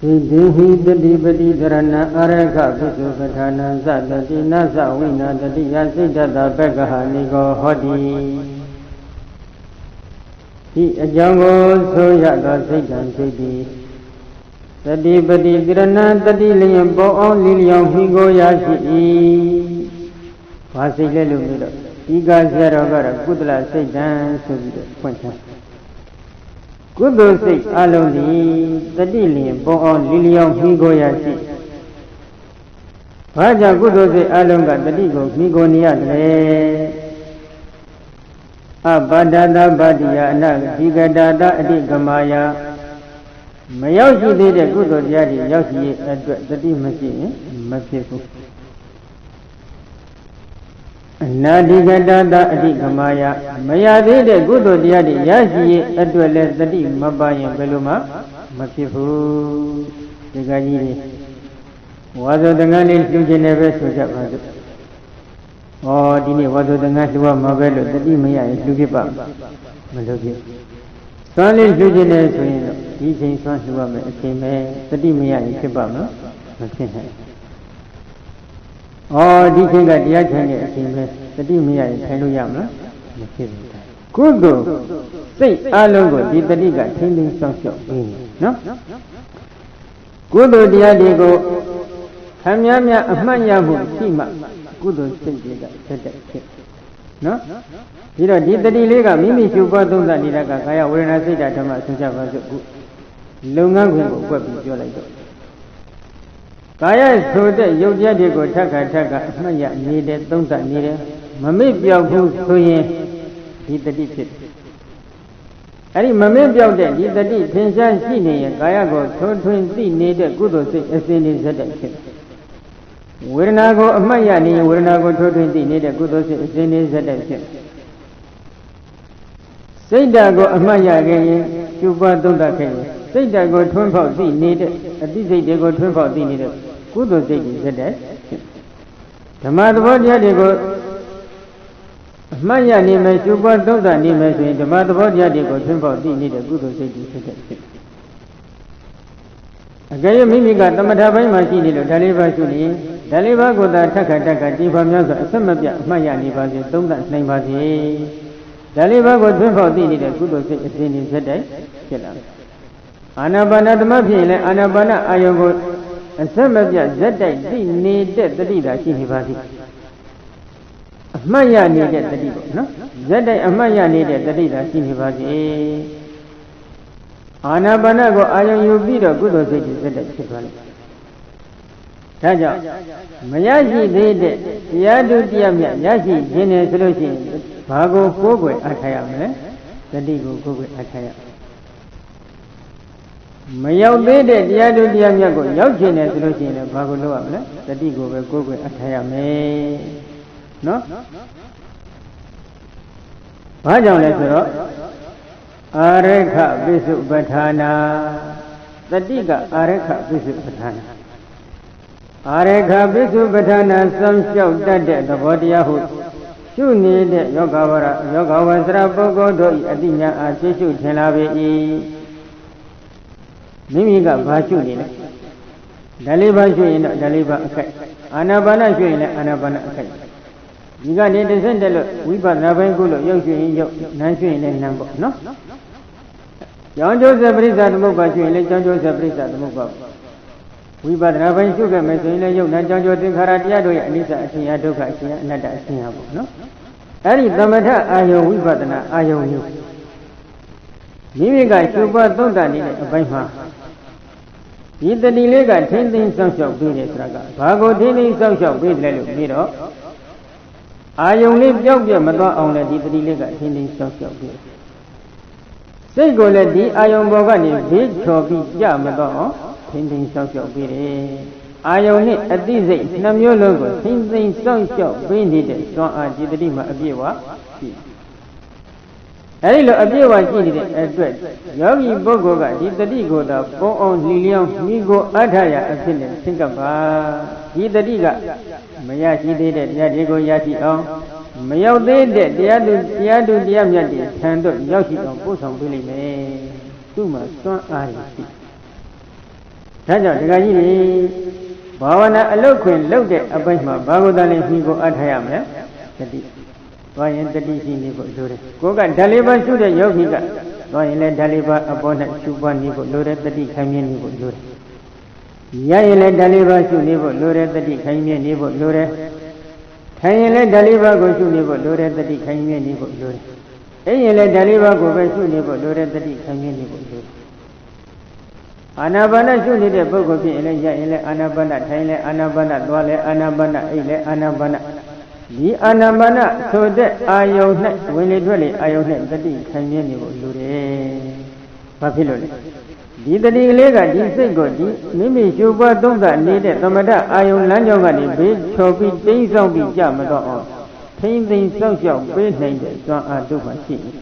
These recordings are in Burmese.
Siddhi tati pati dharana araka pisu patana satati nasa vina tati yasiddhata bhagaha nigo hoti. Hi ajango soyata siddhan siddhi. Tati pati dharana tati liyan bo'on liliyang higo yasi. Vasi lelu miro. Ika zerogara kudla siddhan subido kwancha. Kudu sik aloni tati liyan bo'on liliyang higo yasi. Bhaja kudu sik alonga tati ko higo niyadre. Abadada badiya anak digadada adik gamaya. Mayausi dede kudu jadi yausi adwa tati masih Nadigadada adik gamaya. Mayadede kudu jadi yausi adwa le tati mabayan beluma masih Digaji ni. Wazo dengan itu jenebe sujud masuk. Oh, dini waktu dengan dua mabel tadi maya itu kita meluki. Soalnya itu jenis ini, di sini soal dua macam tadi maya itu kita macam ni. Oh, di sini dia jenis macam tadi maya itu kalau yang macam ni. Kudu, si alongo di tadi kan tinggi sosial ini, no? Kudu dia digo, hamnya amanya pun simak. Kudu sendiri sedek, no? Jika di tadi lega mimi cuba tu tak dilakukan kaya orang nasi dah cuma susah masuk lungang gua buat video lagi. Kaya sudah yaudah dia gua cakap mana ni deh tu tak ni deh, mami biar gua suye di tadi fit. Hari mami biar deh di tadi pensiun sini kaya gua thun si ni deh kudu sini sedek. Wirna ko amaya ni wirna ko thothin ti nede kudo sit asin ni sadat phit. Siddha ko amaya ke yin chupa thonta ke yin. Siddha ko thun phau ti nede ati siddha ko thun phau ti nede kudo sit ni sadat phit. Dhamma thaboတရားတွေကိုamaya ni me chupa thonta ni me so yin dhamma thaboတရားတွေကိုthun phau ti nede kudo sit ni sadat phit. Agaya mimika tamatha bai ma shi ni lo daလေးပါရှုနေဒါလေးပါးကိုသာထက်ခါဒီပါများစွာအဆက်မပြတ်အမှတ်ရနေပါစေသုံးသပ်နိုင်ပါစေဒါလေးပါးကိုသွင်းဖောက်သိနေတဲ့ကုသိုလ်စိတ်အစဉ်အဆက်တိုက်ဖြစ်လာအာနာပါနသမဖြစ်ရင်လည်းအာနာပါနအာယုံကိုအဆက်မပြတ်ဇက်တိုက်သိနေတဲ့တတိသာရှိနေပါစေအမှတ်ရနေတဲ့တတိပေါ့နော်ဇက်တိုက်အမှတ်ရနေတဲ့တတိသာရှိနေပါစေအာနာပါနကိုအာယုံယူပြီးတော့ကုသိုလ်စိတ်ဇက်တိုက်ဖြစ်သွားတယ်ဒါကြောင့်မရရှိသေးတဲ့တရားသူတရားမြတ်ရရှိခြင်းနဲ့ဆိုလို့ရှိရင်ဘာကိုကိုးကွယ်အားထားရမလဲတတိကိုကိုးကွယ်အားထားရမရောက်သေးတဲ့တရားသူတရားမြတ်ကိုရောက်ခြင်းနဲ့ဆိုလို့ရှိရင်လည်းဘာကိုလုပ်ရမလဲတတိကိုပဲကိုးကွယ်အားထားရမယ်နော်ဘာကြောင့်လဲဆိုတော့အာရခပိစုပဋ္ဌာနာတတိကအာရခပိစုပဋ္ဌာနာအာရခပိစုပဋ္ဌာနာစောင့်ရှောက်တတ်တဲ့သဘောတရားဟုရှုနေတဲ့ယောဂဝရပုဂ္ဂိုလ်တို့၏အတိညာအားသိရှုထင်လာပေ၏မိမိကဘာရှုနေလဲဒါလေးပါရှုရင်တော့ဒါလေးပါအခိုက်အာနာပါနရှုရင်လည်းအာနာပါနအခိုက်ဒီကနေတစ်ဆင့်တက်လို့ဝိပဿနာပိုင်းကိုလို့ရုပ်ရှုရင်ရုပ်နာမ်ရှုရင်လည်းနာမ်ပေါ့နော်ကြောင့်ကျိုးစပရိစ္ဆာသမုပ္ပါရှုရင်လည်းကြောင့်ကျိုးစပရိစ္ဆာသမုပ္ပါဝိပဿနာပိုင်းရှုခဲ့မယ်ဆိုရင်လည်းယုတ်နာကြောင့်ကျိုးသင်္ခါရတရားတို့ရဲ့အနိစ္စအရှင်ယဒုက္ခအရှင်ယအနတ္တအရှင်ယပေါ့နော်အဲ့ဒီသမထအာယုံဝိပဿနာအာယုံမျိုးမိမိကရှုပွားသုံးတတ်နေတဲ့အပိုင်းမှာဒီတတိလေးကထင်းထင်းဆောက်ရှောက်ပြီးတယ်ဆိုတာကဘာကိုထင်းထင်းဆောက်ရှောက်ပြီးတယ်လို့ပြီးတော့အာယုံလေးပြောက်ပြမသွားအောင်လည်းဒီတတိလေးကထင်းထင်းဆောက်ရှောက်ပြီးစိတ်ကိုလည်းဒီအာယုံပေါ်ကနေဘေးချော်ပြီးကြမသွားအောင်ထင်းထင်းဆောက်ရှောက်ပြီးတယ်အာယုံနဲ့အတိစိတ်နှမျိုးလုံးကိုထင်းထင်းဆောက်ရှောက်ပြီးနေတဲ့စွမ်းအားဒီတတိမှာအပြည့်ဝရှိအဲဒီလိုအပြည့်ဝရှိနေတဲ့အတွက်ယောဂီပုဂ္ဂိုလ်ကဒီတတိကိုသာပုံအောင်လီလျောင်းမိကိုအထာရအဖြစ်နဲ့သင်္ကပ္ပါဒီတတိကမရရှိသေးတဲ့တရားတွေကိုရရှိအောင်မရောက်သေးတဲ့တရားသူတရားမြတ်တွေထံသို့ရောက်ရှိအောင်ပို့ဆောင်ပေးလိမ့်မယ်သူ့မှာစွမ်းအားရှိ ဒါကြောင့်ဒကာကြီးတွေဘာဝနာအလုတ်ခွင်လုတ်တဲ့အပိုင်းမှာဘာကိုတည်းမိကိုအထားရမလဲတတိသွားရင်တတိရှိနေဖို့လိုတယ်ကိုကဓာတ်လေးပါးရှုတဲ့ယောဂီကသွားရင်လည်းဓာတ်လေးပါးအပေါ်၌ရှုပွားနေဖို့လိုတယ်တတိခိုင်မြဲနေဖို့လိုတယ်ရရင်လည်းဓာတ်လေးပါးရှုနေဖို့လိုတယ်တတိခိုင်မြဲနေဖို့လိုတယ်ထိုင်ရင်လည်းဓာတ်လေးပါးကိုရှုနေဖို့လိုတယ်တတိခိုင်မြဲနေဖို့လိုတယ်အိမ်ရင်လည်းဓာတ်လေးပါးကိုပဲရှုနေဖို့လိုတယ်တတိခိုင်မြဲနေဖို့လိုတယ်အာနာပါနရှုနေတဲ့ပုဂ္ဂိုလ်ဖြစ်ရင်လည်းရရင်လည်းအာနာပါနထိုင်လည်းအာနာပါနသွားလည်းအာနာပါနအိပ်လည်းအာနာပါနဒီအာနာပါနဆိုတဲ့အာယုန်၌ဝင်လေထွက်လေအာယုန်၌တတိခိုင်မြဲနေဖို့လိုတယ်။ဘာဖြစ်လို့လဲဒီတတိကလေးကဒီစိတ်ကိုဒီမိမိရှုပွားသုံးသနေတဲ့သမထအာယုန်လမ်းကြောင်းကနေဘေးချော်ပြီးတိမ့်ဆောင်ပြီးကြမတော့အောင်ထိမ့်သိမ့်စောက်ရှောက်ပေးနိုင်တဲ့စွမ်းအားတို့မှရှိတယ်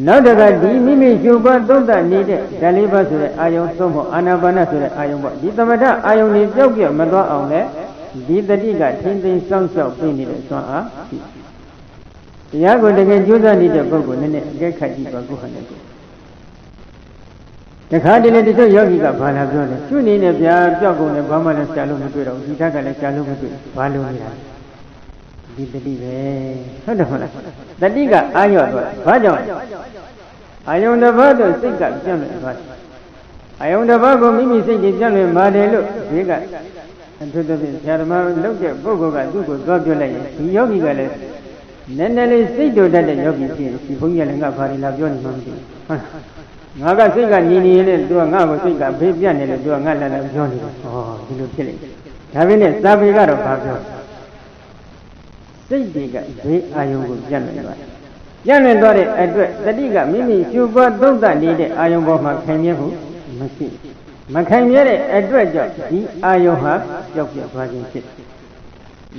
နောက်တကဒီမိမိရှုပွားသုံးသနေတဲ့ဓာတ်လေးပါးဆိုတဲ့အာယုံသုံးဖို့အာနာပါနဆိုတဲ့အာယုံပေါ့ဒီသမထအာယုံတွေကြောက်ပြမသွားအောင်လဲဒီတတိကထင်းသိမ်းစောင့်ရှောက်ပြနေတဲ့စွမ်းအားရှိတရားကိုတကယ်ကြိုးစားနေတဲ့ပုဂ္ဂိုလ်နည်းနည်းအကဲခတ်ကြည့်ပါကိုယ်ဟာနဲ့တခါတလေတချို့ယောဂီကဘာလာပြောလဲရှုနေနဲ့ဗျာပြောက်ကုန်တယ်ဘာမှလည်းရှာလို့မတွေ့တော့ဘူးဒီဓာတ်ကလည်းရှာလို့မတွေ့ဘာလို့နေတာဒီတတိပဲဟုတ်တယ်မလားတတိကအာရော့သွားဘာကြောင့်အာယုံတစ်ပါးတော့စိတ်ကပြန့်လွင့်သွားအာယုံတစ်ပါးကိုမိမိစိတ်ကြီးပြန့်လွင့်ပါတယ်လို့ဒီကအထူးသဖြင့်ဆရာဓမ္မလုပ်တဲ့ပုဂ္ဂိုလ်ကသူ့ကိုသွားပြောလိုက်ရင်ဒီယောဂီကလည်းနည်းနည်းလေးစိတ်တို့တတ်တဲ့ယောဂီဖြစ်ရင်ဒီဘုန်းကြီးကလည်းငါဘာတွေလာပြောနေမှမသိဘူးဟုတ်ငါကစိတ်ကညီညီလေးသူကငါ့ကိုစိတ်ကဘေးပြတ်နေလို့သူကငါလည်းပြောနေတယ်ဟောဒီလိုဖြစ်လိမ့်ဒါပေမဲ့စာပေကတော့ဘာပြောစိတ်တွေကဘေးအာယုံကိုပြန့်လွင့်သွားတယ်ပြန့်လွင့်သွားတဲ့အတွက်တတိကမိမိရှုပွားသုံးသနေတဲ့အာယုံပေါ်မှာခိုင်မြဲမှုမရှိမခိုင်မြဲတဲ့အတွက်ကြောင့်ဒီအာယုံဟာကြောက်ပြသွားခြင်းဖြစ်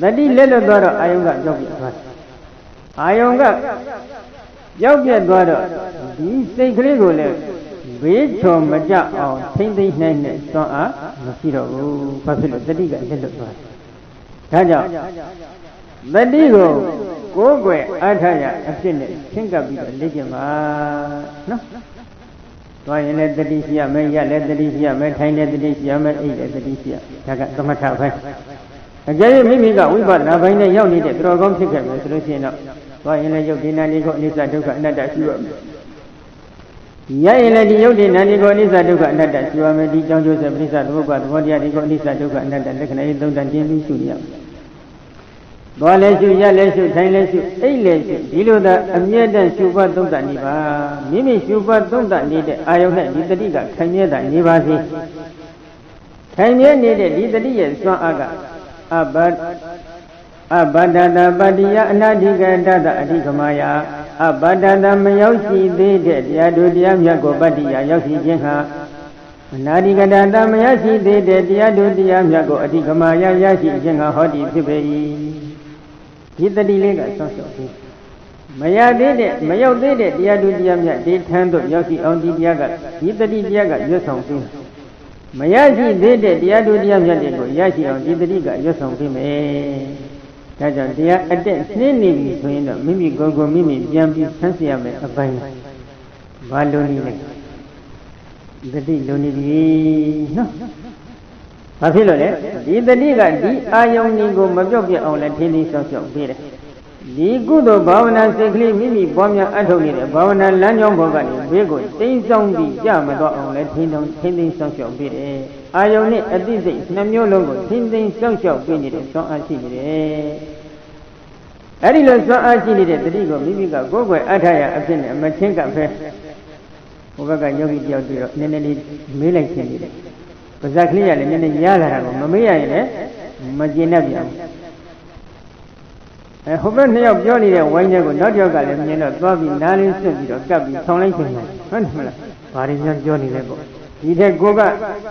တတိလက်လွတ်သွားတော့အာယုံကကြောက်ပြသွားတယ်အာယုံကကြောက်ပြသွားတော့ဒီစိတ်ကလေးကိုလည်းဘေးချော်မကြအောင်ထိမ့်သိမ့်နိုင်တဲ့စွမ်းအားမရှိတော့ဘူးဘာဖြစ်လို့တတိကလက်လွတ်သွားတယ်ဒါကြောင့်တတိကိုကိုယ်ွယ်အားထားရအဖြစ်နဲ့ချင်းကပ်ပြီးတော့လေ့ကျင့်ပါနော်။သွားရင်လည်းတတိရှိရမယ်၊ရလည်းတတိရှိရမယ်၊ထိုင်လည်းတတိရှိရမယ်၊အိပ်လည်းတတိရှိရ။ဒါကသမထပဲ။အကြမ်းမိမိကဝိပဿနာပိုင်းနဲ့ရောက်နေတဲ့တော်ကောင်းဖြစ်ခဲ့မယ်ဆိုလို့ရှိရင်တော့သွားရင်လည်းယုတ်ဒီနာလေးကိုအနိစ္စဒုက္ခအနတ္တရှိရမယ်။ရရင်လည်းဒီယုတ်ဒီနာလေးကိုအနိစ္စဒုက္ခအနတ္တရှိရမယ်။ဒီကြောင့်ကျိုးဆက်ပရိစ္ဆသမုပ္ပါသဘောတရားတွေကိုအနိစ္စဒုက္ခအနတ္တလက္ခဏာရေးသုံးတန်ခြင်းပြီးရှုရမယ်။သွားလဲရှုရလဲရှုထိုင်လဲရှုအိတ်လဲရှုဒီလိုသာအမြဲတမ်းရှုပွားသုံးသနေပါမိမိရှုပွားသုံးသနေတဲ့အာယုန်နဲ့ဒီတတိကခိုင်မြဲတာနေပါစေခိုင်မြဲနေတဲ့ဒီတတိရဲ့စွမ်းအားကအဘဒတပတ္တိယအနာဓိကတတအဓိကမယအဘဒတမရောက်ရှိသေးတဲ့တရားတို့တရားမြတ်ကိုပတ္တိယရောက်ရှိခြင်းဟာအနာဓိကတတမရရှိသေးတဲ့တရားတို့တရားမြတ်ကိုအဓိကမယရရှိခြင်းဟာဟောဒီဖြစ်ပေ၏ဒီတတိလေးကဆောက်ရှောက်ပြီးမရသေးတဲ့မရောက်သေးတဲ့တရားသူတရားမြတ်ဒီထမ်းတို့ရောက်ရှိအောင်ဒီတရားကဒီတတိတရားကရွတ်ဆောင်ပြီးမရရှိသေးတဲ့တရားသူတရားမြတ်တွေကိုရရှိအောင်ဒီတတိကရွတ်ဆောင်ပြီးမယ်ဒါကြောင့်တရားအတက်နှင်းနေပြီဆိုရင်တော့မိမိကိုယ်ကိုမိမိပြန်ပြီးဆန်းစစ်ရမယ်အပိုင်းဘာလို့နေလဲတတိလိုနေပြီနော်ဘာဖြစ်လို့လဲဒီတတိကဒီအာယုန်ကြီးကိုမပြော့ပြအောင်လဲထင်းထင်းဆောက်ရှောက်ပေးတယ်ဒီကုသိုလ်ဘာဝနာစိတ်ကလေးမိမိပွားများအထုတ်နေတဲ့ဘာဝနာလမ်းကြောင်းပေါ်ကနေဘေးကိုတိမ့်ဆောင်ပြီးကြမတော့အောင်လဲထင်းထင်းဆောက်ရှောက်ပေးတယ်အာယုန်နဲ့အသိစိတ်နှမျိုးလုံးကိုထင်းထင်းဆောက်ရှောက်ပေးနေတဲ့စွမ်းအားရှိနေတယ်အဲ့ဒီလိုစွမ်းအားရှိနေတဲ့တတိကိုမိမိကကိုယ်ွယ်အထာရအဖြစ်နဲ့မချင်းကပ်ပဲဟိုဘက်ကယောဂီတယောက်တွေ့တော့နည်းနည်းလေးမေးလိုက်ခြင်းနေတယ်ပါဇက်ကလေးရလည်းနည်းနည်းရလာတာကိုမမေ့ရရင်လည်းမကျင်တတ်ပြန်ဘူးဟိုဘက်နှစ်ယောက်ပြောနေတဲ့ဝိုင်းတဲ့ကိုနောက်တစ်ယောက်ကလည်းမြင်တော့သွားပြီးနားလေးဆွတ်ပြီးတော့ကပ်ပြီးဆောင်းလိုက်ခြင်းတယ်ဟုတ်တယ်မလားဘာတွေများပြောနေလဲပေါ့ဒီတဲ့ကိုက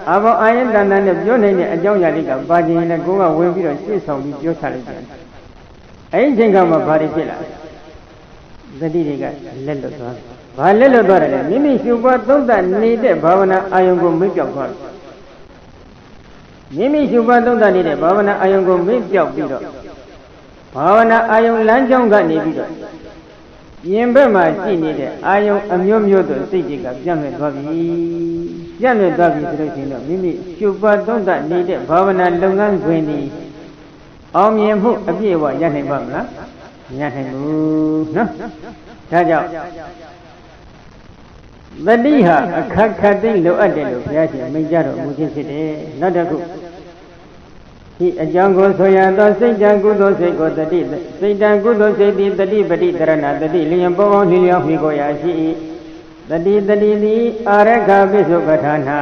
အာဘောအာယတဏ္ဍနဲ့ပြောနေတဲ့အကြောင်းအရာလေးကပါခြင်းနဲ့ကိုကဝင်ပြီးတော့ရှေ့ဆောင်ပြီးပြောချလိုက်တယ်အဲ့ဒီချိန်ကမှဘာတွေဖြစ်လာသတိတွေကလက်လွတ်သွားဘာလက်လွတ်သွားတယ်လဲမိမိရှုပွားသုံးသနေတဲ့ဘာဝနာအာယုံကိုမေ့ပြောက်သွားမိမိရှုပွားသုံးသနေတဲ့ဘာဝနာအာယုံကိုမေ့ပြောက်ပြီးတော့ဘာဝနာအာယုံလမ်းကြောင်းကနေပြီးတော့ ပြင်ဘက်မှာရှိနေတဲ့အာယုံအမျိုးမျိုးတို့စိတ်တွေကပြန့်လွင့်သွားပြီပြန့်လွင့်သွားပြီဆိုလို့ရှိရင်တော့မိမိရှုပွားသုံးသပ်နေတဲ့ဘာဝနာလုပ်ငန်းခွင်ဒီအောင်မြင်မှုအပြည့်အဝရနိုင်ပါမလားမရနိုင်ဘူးနော်ဒါကြောင့်တတိဟာအခက်ခက်သိလိုအပ်တယ်လို့ဘုရားရှင်မိန့်ကြတော်မူခြင်းဖြစ်တယ်နောက်တစ်ခုဒီအကြောင်းကိုဆိုရသောစိတ်တံကုသိုလ်စိတ်ကိုတတိစိတ်တံကုသိုလ်စိတ်သည်တတိပတိတရဏတတိလျင်ပေါင်းလျလျောင်းမိကိုရာရှိ၏တတိသည်အာရခပိစုပဋ္ဌာနာ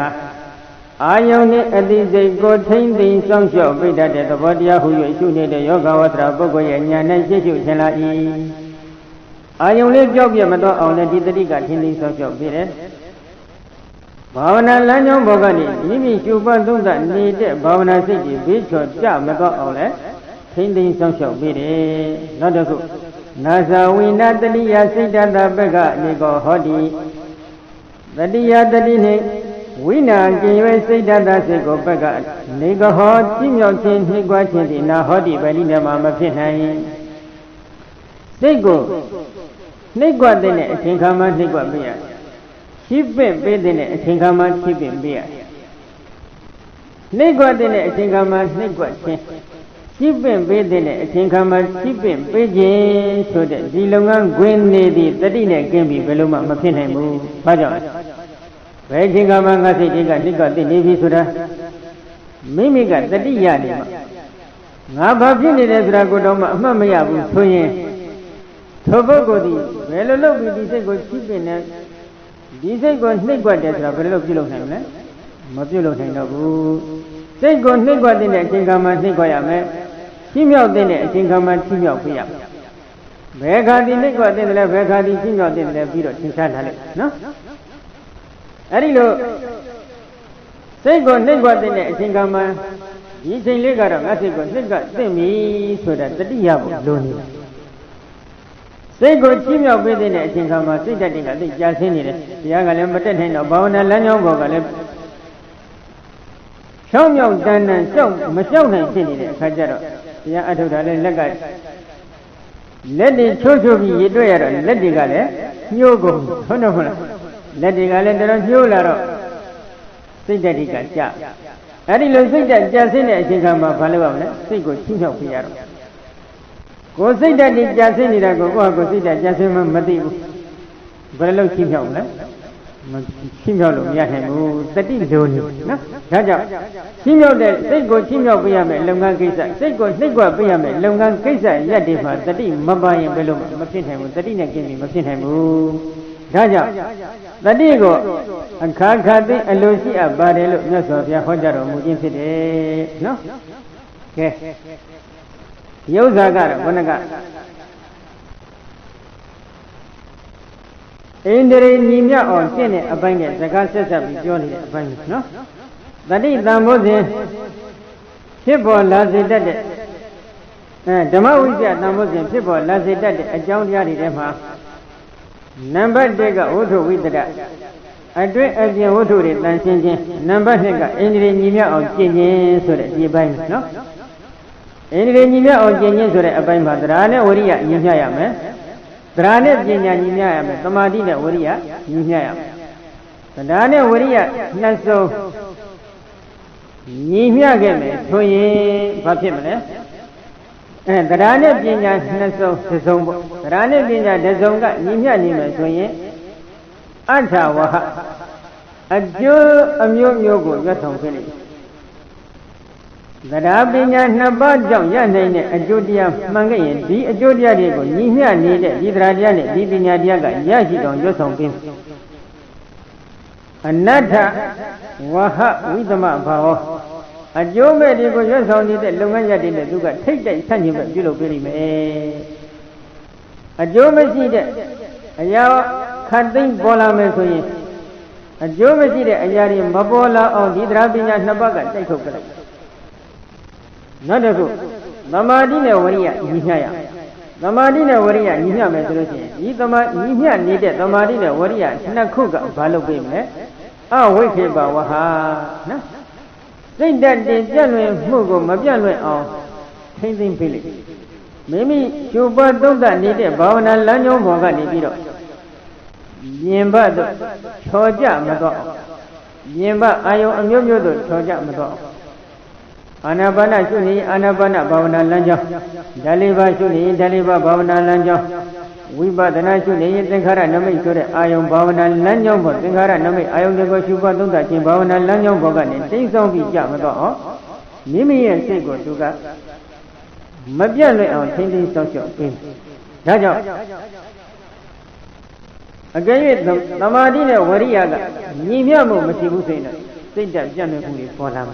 အာယုန်နှင့်အတိစိတ်ကိုထိမ့်သိမ်းစောင့်ရှောက်ပိဋကတဲ့သဘောတရားဟု၍ရှုနေတဲ့ယောဂဝတ္တပုဂ္ဂိုလ်ရဲ့ဉာဏ်နဲ့ရှင်းရှုခြင်းလာ၏အာယုန်လေးကြောက်ပြမတော့အောင်လည်းဒီတတိကထိမ့်သိမ်းစောင့်ရှောက်ပြီးတယ်ဘာဝနာလမ်းကြောင်းဘောကနေမိမိရှုပွားသုံးသပ်နေတဲ့ဘာဝနာစိတ်ကြီးဘေးချော်ကြမတော့အောင်လဲထိမ့်သိမ်းဆောင်ရှောက်ပြီးတယ်နောက်တစ်ခုနာဇဝိနာတတိယစိတ်တတဘက်ကနေကောဟောတိတတိယတတိနှင့်ဝိနာကျင်ရွယ်စိတ်တတစိတ်ကိုဘက်ကနေကောဟောကြည့်မြောက်ခြင်းနှိကွာခြင်းဒီနာဟောတိပဲလိနေမှာမဖြစ်နိုင်စိတ်ကိုနှိကွာတဲ့အချိန်ခါမှနှိကွာပြရရှိပင့်ပေးတဲ့အချိန်ခါမှရှိပင့်ပေးရနှိကွက်တဲ့အချိန်ခါမှနှိကွက်ခြင်းရှိပင့်ပေးတဲ့အချိန်ခါမှရှိပင့်ပေးခြင်းဆိုတဲ့ဒီလုပ်ငန်းခွင်နေသည့်တတိနဲ့ကင်းပြီးဘယ်လိုမှမဖြစ်နိုင်ဘူး။ဘာကြောင့်လဲ။ဘယ်အချိန်ခါမှငါစိတ်တွေကနှိကွက်သိနေပြီဆိုတာမိမိကတတိရနေမှာငါဘာဖြစ်နေတယ်ဆိုတာကိုတော့မှအမှတ်မရဘူးဆိုရင်ထိုပုဂ္ဂိုလ်ဒီဘယ်လိုလုပ်ပြီးဒီစိတ်ကိုရှိပင့်နေဒီစိတ်ကိုနှိပ်ကွက်တယ်ဆိုတာဘယ်လိုပြုလုပ်နိုင်မလဲမပြုလုပ်နိုင်တော့ဘူးစိတ်ကိုနှိပ်ကွက်တဲ့အချိန်ခါမှာနှိပ်ကွက်ရမယ်ချိမြောက်တဲ့အချိန်ခါမှာချိမြောက်ပြရမယ်ဘယ်ခါဒီနှိပ်ကွက်တဲ့လဲဘယ်ခါဒီချိမြောက်တဲ့လဲပြီးတော့သင်္ချာထားလိုက်နော်အဲ့ဒီလိုစိတ်ကိုနှိပ်ကွက်တဲ့အချိန်ခါမှာဒီအချိန်လေးကတော့ငါစိတ်ကိုနှိပ်ကွက်သင့်ပြီဆိုတာတတိယဖို့လိုနေတယ်စိတ်ကိုချိမြောက်ပေးတဲ့အချိန်ခါမှာစိတ်ဓာတ်တွေကသိကြာဆင်းနေတယ်။တရားကလည်းမတက်နိုင်တော့ဘာဝနာလမ်းကြောင်းပေါ်ကလည်းရှောင်းမြောက်တန်းတန်းရှောက်မရှောက်နိုင်ဖြစ်နေတဲ့အခါကျတော့တရားအထုတ်တာလည်းလက်ကလက်တွေချိုးချိုးပြီးရတွေ့ရတော့လက်တွေကလည်းညှိုးကုန်ဟုတ်တော့မလားလက်တွေကလည်းတော်တော်ညှိုးလာတော့စိတ်ဓာတ်တွေကကြာအဲ့ဒီလိုစိတ်ဓာတ်ကြာဆင်းတဲ့အချိန်ခါမှာဘာလုပ်ရမလဲစိတ်ကိုချိမြောက်ပေးရတော့ကိုယ်စိတ်ဓာတ်ကြီးကြာဆင်းနေတာကိုကိုယ့်ဟာကိုယ်စိတ်ဓာတ်ကြာဆင်းမှမသိဘူးဘယ်လိုချိမြောက်လဲမချိမြောက်လို့မရနိုင်ဘူးတတိလိုနေနော်ဒါကြောင့်ချိမြောက်တဲ့စိတ်ကိုချိမြောက်ပေးရမယ်လုပ်ငန်းကိစ္စစိတ်ကိုနှိပ်ကွက်ပေးရမယ်လုပ်ငန်းကိစ္စရက်တွေမှာတတိမပါရင်ဘယ်လိုမဖြစ်နိုင်ဘူးတတိနဲ့ကျင်းပြီးမဖြစ်နိုင်ဘူးဒါကြောင့်တတိကိုအခါခါသိအလိုရှိအပ်ပါတယ်လို့မြတ်စွာဘုရားဟောကြားတော်မူခြင်းဖြစ်တယ်နော်ကဲယုတ်ဇာကတော့ဘုနကဣန္ဒြေညီမြအောင်ကျင့်တဲ့အပိုင်းနဲ့စကားဆက်ဆက်ပြီးပြောနေတဲ့အပိုင်းနော်တတိတံမိုးစဉ်ဖြစ်ပေါ်လာစေတတ်တဲ့ဓမ္မဝိဇ္ဇတံမိုးစဉ်ဖြစ်ပေါ်လာစေတတ်တဲ့အကြောင်းတရားတွေထဲမှာနံပါတ်1ကဝိထုဝိတ္တအတွင်းအပြင်ဝိထုတွေတန်ရှင်းခြင်းနံပါတ်2ကဣန္ဒြေညီမြအောင်ကျင့်ခြင်းဆိုတဲ့ဒီပိုင်းနော်ဣန္ဒြေညီမြအောင်ကျင့်ခြင်းဆိုတဲ့အပိုင်းမှာတရားနဲ့ဝရိယညီမျှရမယ်တရားနဲ့ပညာညီမျှရမယ်သမာဓိနဲ့ဝရိယညီမျှရမယ်တရားနဲ့ဝရိယနှစ်စုံညီမျှခဲ့မယ်ဆိုရင်ဘာဖြစ်မလဲတရားနဲ့ပညာနှစ်စုံတစ်စုံပေါ့တရားနဲ့ပညာတစ်စုံကညီမျှနေမယ်ဆိုရင်အဋ္ဌဝဟအကျိုးအမျိုးမျိုးကိုရွတ်ဆောင်ခဲ့လိမ့်တရားပညာနှစ်ပါးကြောင့်ရနိုင်တဲ့အကျိုးတရားမှန်ခဲ့ရင်ဒီအကျိုးတရားတွေကိုညီမျှနေတဲ့ဒီတရားတရားနဲ့ဒီပညာတရားကရရှိတော်ရွတ်ဆောင်ပြီးအနတ္ထဝဟဝိသမဘာဝအကျိုးမဲ့တွေကိုရွတ်ဆောင်နေတဲ့လုပ်ငန်းရပ်တွေနဲ့သူကထိတ်တိုက်ဆန့်ကျင်ပဲပြုလုပ်ပေးလိမ့်မယ်အကျိုးမရှိတဲ့အရာခတ်သိမ်းပေါ်လာမယ်ဆိုရင်အကျိုးမရှိတဲ့အရာတွေမပေါ်လာအောင်ဒီတရားပညာနှစ်ပါးကတိုက်ထုတ်ကြတယ်နောက်တစ်ခုသမာဓိနဲ့ဝရိယညီမျှရသမာဓိနဲ့ဝရိယညီမျှမယ်ဆိုလို့ရှိရင်ညီမျှနေတဲ့သမာဓိနဲ့ဝရိယနှစ်ခုကဘာလုပ်ပေးမလဲအဝိခေပဝဟာနော်စိတ်ဓာတ်တင်ပြန့်လွင်မှုကိုမပြန့်လွင်အောင်ထိမ့်သိမ့်ပေးလိုက် Mimi Chupa Dunda needed Bavana Lanyo Mogani Bido Yimba Choja Mato Yimba Ayo Amuyo Choja Mato Anabana Shuni Anabana Bavana Lanjo Daliba Shuni Daliba Bavana Lanjo Wiba the Nashuni Tinkara Nami Sure Ayon Bavana Lanyo Tinkara Nami Ayon Go Chupa Dunda Bavana Lanyo Bogani things don't be Jamato Mimi and Sego Suga Mabian on Tindi Social in Jajo Again, the Madina Wariaga Nimiamu Machibusina Saint Janakuri for them.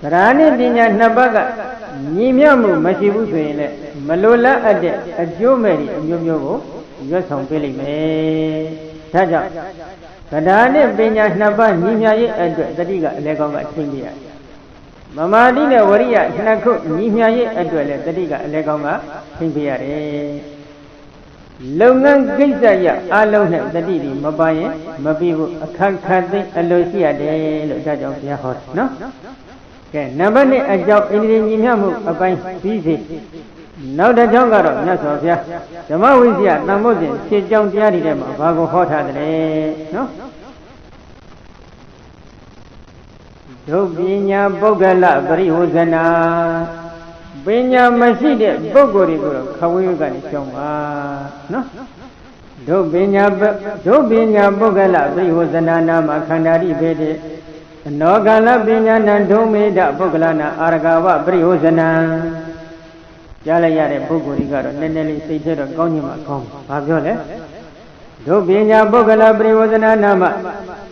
Rani Dina Nabaga Nimiamu Machibusina Malula Ade a Jomeri Yomo, just on Billy May Jaja Kadane Benya Naba Nimia and the Diga Legonga Tindia. Mamadina Waria, Hinaku, Nimia and the Diga Legonga Tindia. Longan Gizaya, Alone, the Didi, Mabaye, Mabibu, a Kankadi, a Lucia de Jajo Yahor, no? Okay, Nabani, a job in the Nimamu, a pine busy. Now the Jongaro, Nasofia, the Mawizia, Namozin, she jumped the Adidem, Bago Hota, no? Dobinia Bogala, Briuzana. Benya Maside, Bogorigo, Kawigan Shoma, no? Dobinia Bogala, Briuzana, Makanari Bede, Nogala Binya Nandome, Bogalana, Aragawa, Briuzana, Jalayare Bogoriga, Neneli Sita, Gonima, Pavole, Dobinia Bogala, Briuzana, Nama,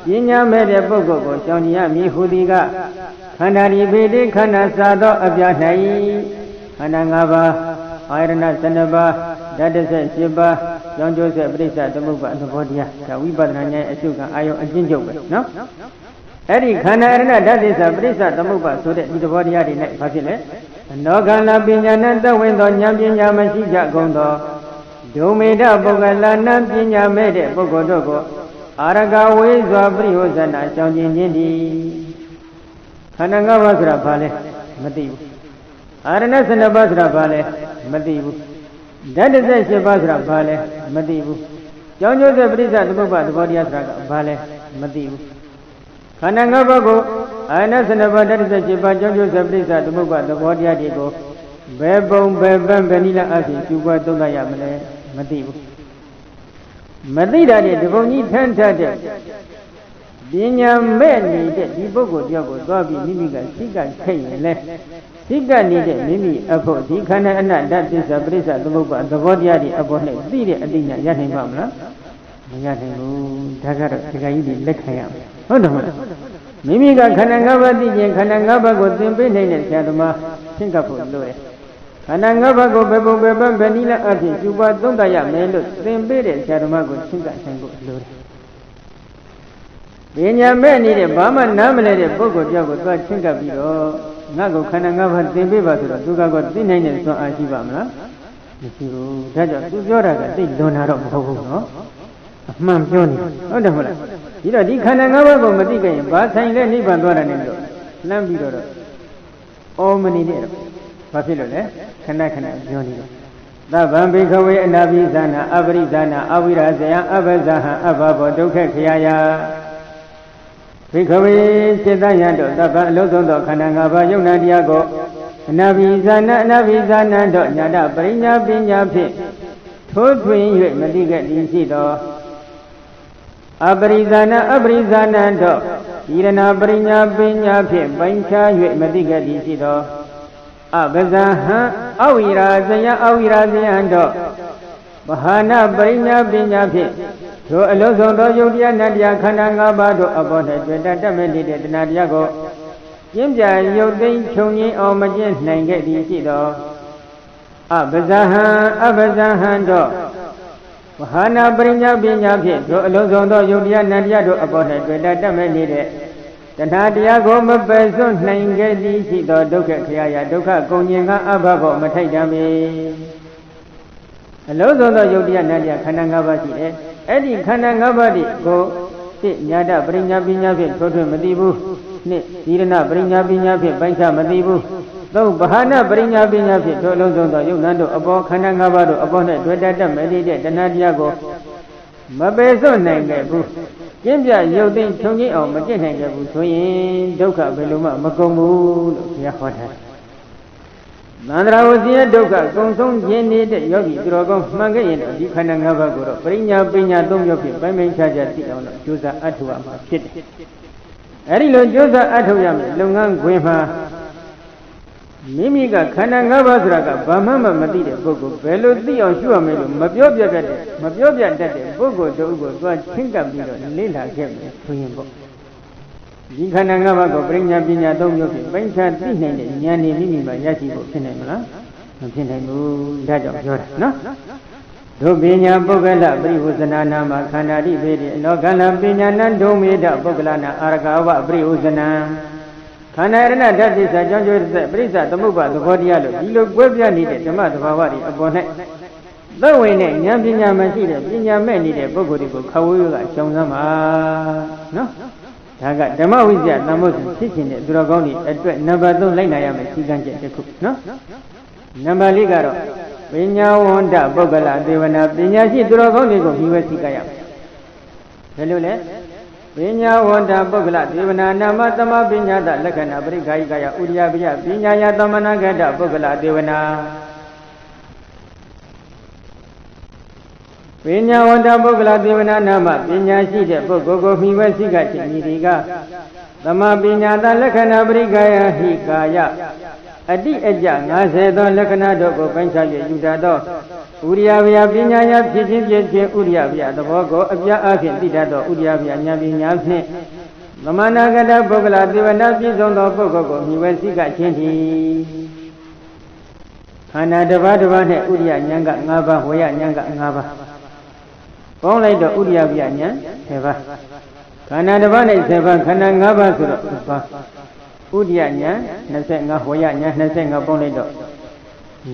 Yinya Mede Bogo, Jonia, Mihudiga, Kanari Bede, Kanasado, Abianai. Anangaba, Irana Sanaba, Dadasa Shiba, John Joseph Brisa, the Muba and the Bodia, Wibananya, Asuka, Ayo, and Jinjo, no? Eddie Kanarana, that is a Brisa, the Muba, so that the Bodia in that facile. And Nogala Binyana, the window, Yaminya Masija Gondo, Domeda Bogalana, Pinya Mede, Bogodogo, Araga, Wazabri, Hosana, Janjin Yindi, Kanangava Rapale, Madibu. Aranas and the Basra Valley, Madibu. That is a Basra Valley, Madibu. John Joseph Brisa, the Muba, the body of Valley, Madibu. Kanangabago, Anas and the Bada is a Chiba, John Joseph Brisa, the Muba, the body of Digo. Bebom, Bebam, Vanilla Asi, Chuba, Dogayamale, Madibu. Madida, the Boni Tanta. Binya Meni, the Bogo, Diogo, Gabi, Mimiga, Sika, Kay, left. Sika needed Mimi, Apo, Dikana, and that is a Brisa, the Muba, the Vodiadi, Abone, Didi, Adina, Yatin Bamla, Yatin, Tagara, Tagaidi, Lekayam. Oh no, Mimiga, Kanangaba, DJ, Kanangaba, got them in Sadama, Singapore, Loe. Kanangaba, go Bebo, Bebam, Vanilla, Ati, Juba, Dondaya, Melo, same bed, Sadama, got Singa, and go Loe. Binya Meni, Bama, Namale, Bogo, Jago, Singapore. Nago Kanangava, Timbiba, Duga got the name so Ashibamla. You Taja, Yora, they don't have a no? Mam Joni, oh the Hula. You know, the Kanangava, Madiga, but I live on Doranendo, Lambido. Oh, many dear. Papilo, Kanakana, Joni. The Bambikawe and Abizana, Abrizana, Avirazea, Abazaha, Ababo, Duka Kiaya. Because Chedayando, the Lozondo, Kanangaba, Yona Diago, Navizana, Yada, Brina, Binya Pit, two twin, Madiga, Disido, Abrizana, Irana, Brina, Binya Pit, Bancha, Madiga, Disido, Abazaha, Awira, Bahana, Brina, Binya Pit. So a Lozondo, Yodia, Nadia, Kanangabado, upon it, when that meditated Nadiago. Jimja, Yodin, Choni, or Majin, Nanga, Disido. Abazahando. Bahana, Brina, Binya Pit, so a Lozondo, Yodia, Nadia, upon it, when that meditated. The Nadiago, Mabazon, Nanga, Disido, Doka, Kaya, Doka, Gonyanga, Abago, Matayami. A Lozondo, Yodia, Nadia, Kanangabati, Eddie Kanangabadi, go, sit, Yada, bring up in your pit, go to Madibu, Nirana, bring up in your pit, Banka Madibu, သုံးဘာနာပရိညာပညာဖြင့်ထိုအလုံးစုံသောယုတ်နံတို့အပေါ်ခန္ဓာ၅ပါးတို့အပေါ်၌တွေ့တတ်မဲ့တဲ့တဏှာတရားကိုမပယ်စွန့်နိုင်ခဲ့ဘူးကျင့်ပြရုပ်သိမ်းထုံကြီးအောင်မကျင့်နိုင်ခဲ့ဘူးဆိုရင်ဒုက္ခဘယ်လိုမှမကုန်ဘူးလို့ဘုရားဟောထားတယ်။သန္တရာဝစီယဒုက္ခကုံဆုံးခြင်းနေတဲ့ယောဂီသူတော်ကောင်းမှန်ခဲ့ရင်တော့ဒီခန္ဓာ၅ပါးကိုတော့ပရိညာပညာ၃မျိုးဖြင့်ပိုင်းပိုင်းခြားခြားသိအောင်လို့ကြိုးစားအထောက်အမှာဖြစ်တယ်။အဲဒီလိုကြိုးစားအထောက်ရမယ်လုပ်ငန်းခွင်မှာမိမိကခန္ဓာ၅ပါးဆိုတာကဘာမှမသိတဲ့ပုဂ္ဂိုလ်ဘယ်လိုသိအောင်ရှုရမလဲလို့မပြောပြတတ်တဲ့ပုဂ္ဂိုလ်တို့ကိုသွားချင်းကပ်ပြီးတော့လေ့လာခဲ့မယ်ဆိုရင်ပေါ့ဒီခန္ဓာ၅ပါးကိုပရိညာပညာ၃မျိုးဖြင့်ပိုင်းခြားသိနိုင်တဲ့ဉာဏ်နဲ့မိမိမှာရရှိဖို့ဖြစ်နိုင်မလားမဖြစ်နိုင်ဘူးဒါကြောင့်ပြောတာနော်တို့ပညာပုဂ္ဂလပရိဝဇနာနာမှာခန္ဓာတိပေတိလောကလပညာနံဒုမေတပုဂ္ဂလနာအာရကဝပရိဝဇနာခန္ဓာရဏဓာတ်ပစ္စအကြောင်းကျိုးသက်ပရိစ္ဆသမုပ္ပါသဘောတရားလို့ဒီလိုကွဲပြားနေတဲ့ဓမ္မသဘာဝတွေအပေါ်၌သက်ဝင်တဲ့ဉာဏ်ပညာမရှိတဲ့ပညာမဲ့နေတဲ့ပုဂ္ဂိုလ်တွေကိုခဝေးကရှောင်စမ်းပါနော်ဒါကဓမ္မဝိဇ္ဇာသမုဒ္ဒဖြစ်ခြင်းတဲ့သူတော်ကောင်းတွေအတွက်နံပါတ်3လိုက်နာရမယ်စီကံချက်တစ်ခုနော်နံပါတ်4ကတော့ပညာဝန္တပုဂ္ဂလသေဝနာပညာရှိသူတော်ကောင်းတွေကိုဒီဝဲစီကရမယ်ဘယ်လိုလဲပညာဝန္တပုဂ္ဂလသေဝနာနာမသမပညာတလက္ခဏာပရိက္ခာယကယဥရိယပယပညာယသမဏဂတပုဂ္ဂလသေဝနာပညာဝန္တပုဂ္ဂလသေဝနာနာမပညာရှိတဲ့ပုဂ္ဂိုလ်ကိုမိဝဲစိကခြင်းဤဒီကသမပညာတလက္ခဏာပရိက္ခာယဟိကာယအတိအကျ50သောလက္ခဏာတို့ကိုပိုင်းခြား၍ယူတတ်သောဥရိယဗျာပညာယဖြစ်ခြင်းဖြစ်ခြင်းဥရိယဗျာသဘောကိုအပြားအဖြင့်သိတတ်သောဥရိယဗျာဉာဏ်ပညာဖြင့်သမဏဂတပုဂ္ဂလသေဝနာပြည့်စုံသောပုဂ္ဂိုလ်ကိုမိဝဲစိကခြင်းသည်ခန္ဓာတစ်ပါးတစ်ပါးနဲ့ဥရိယဉာဏ်က5ပါးဝေယဉာဏ်က5ပါးပေါင်းလိုက်တော့ဥရိယဗျာဉာဏ်10ပါးခန္ဓာတစ်ပါးနဲ့10ပါးခန္ဓာ5ပါးဆိုတော့10ပါးဥဒိယညာ25ဝေယညာ25ပေါင်းလိုက်တော့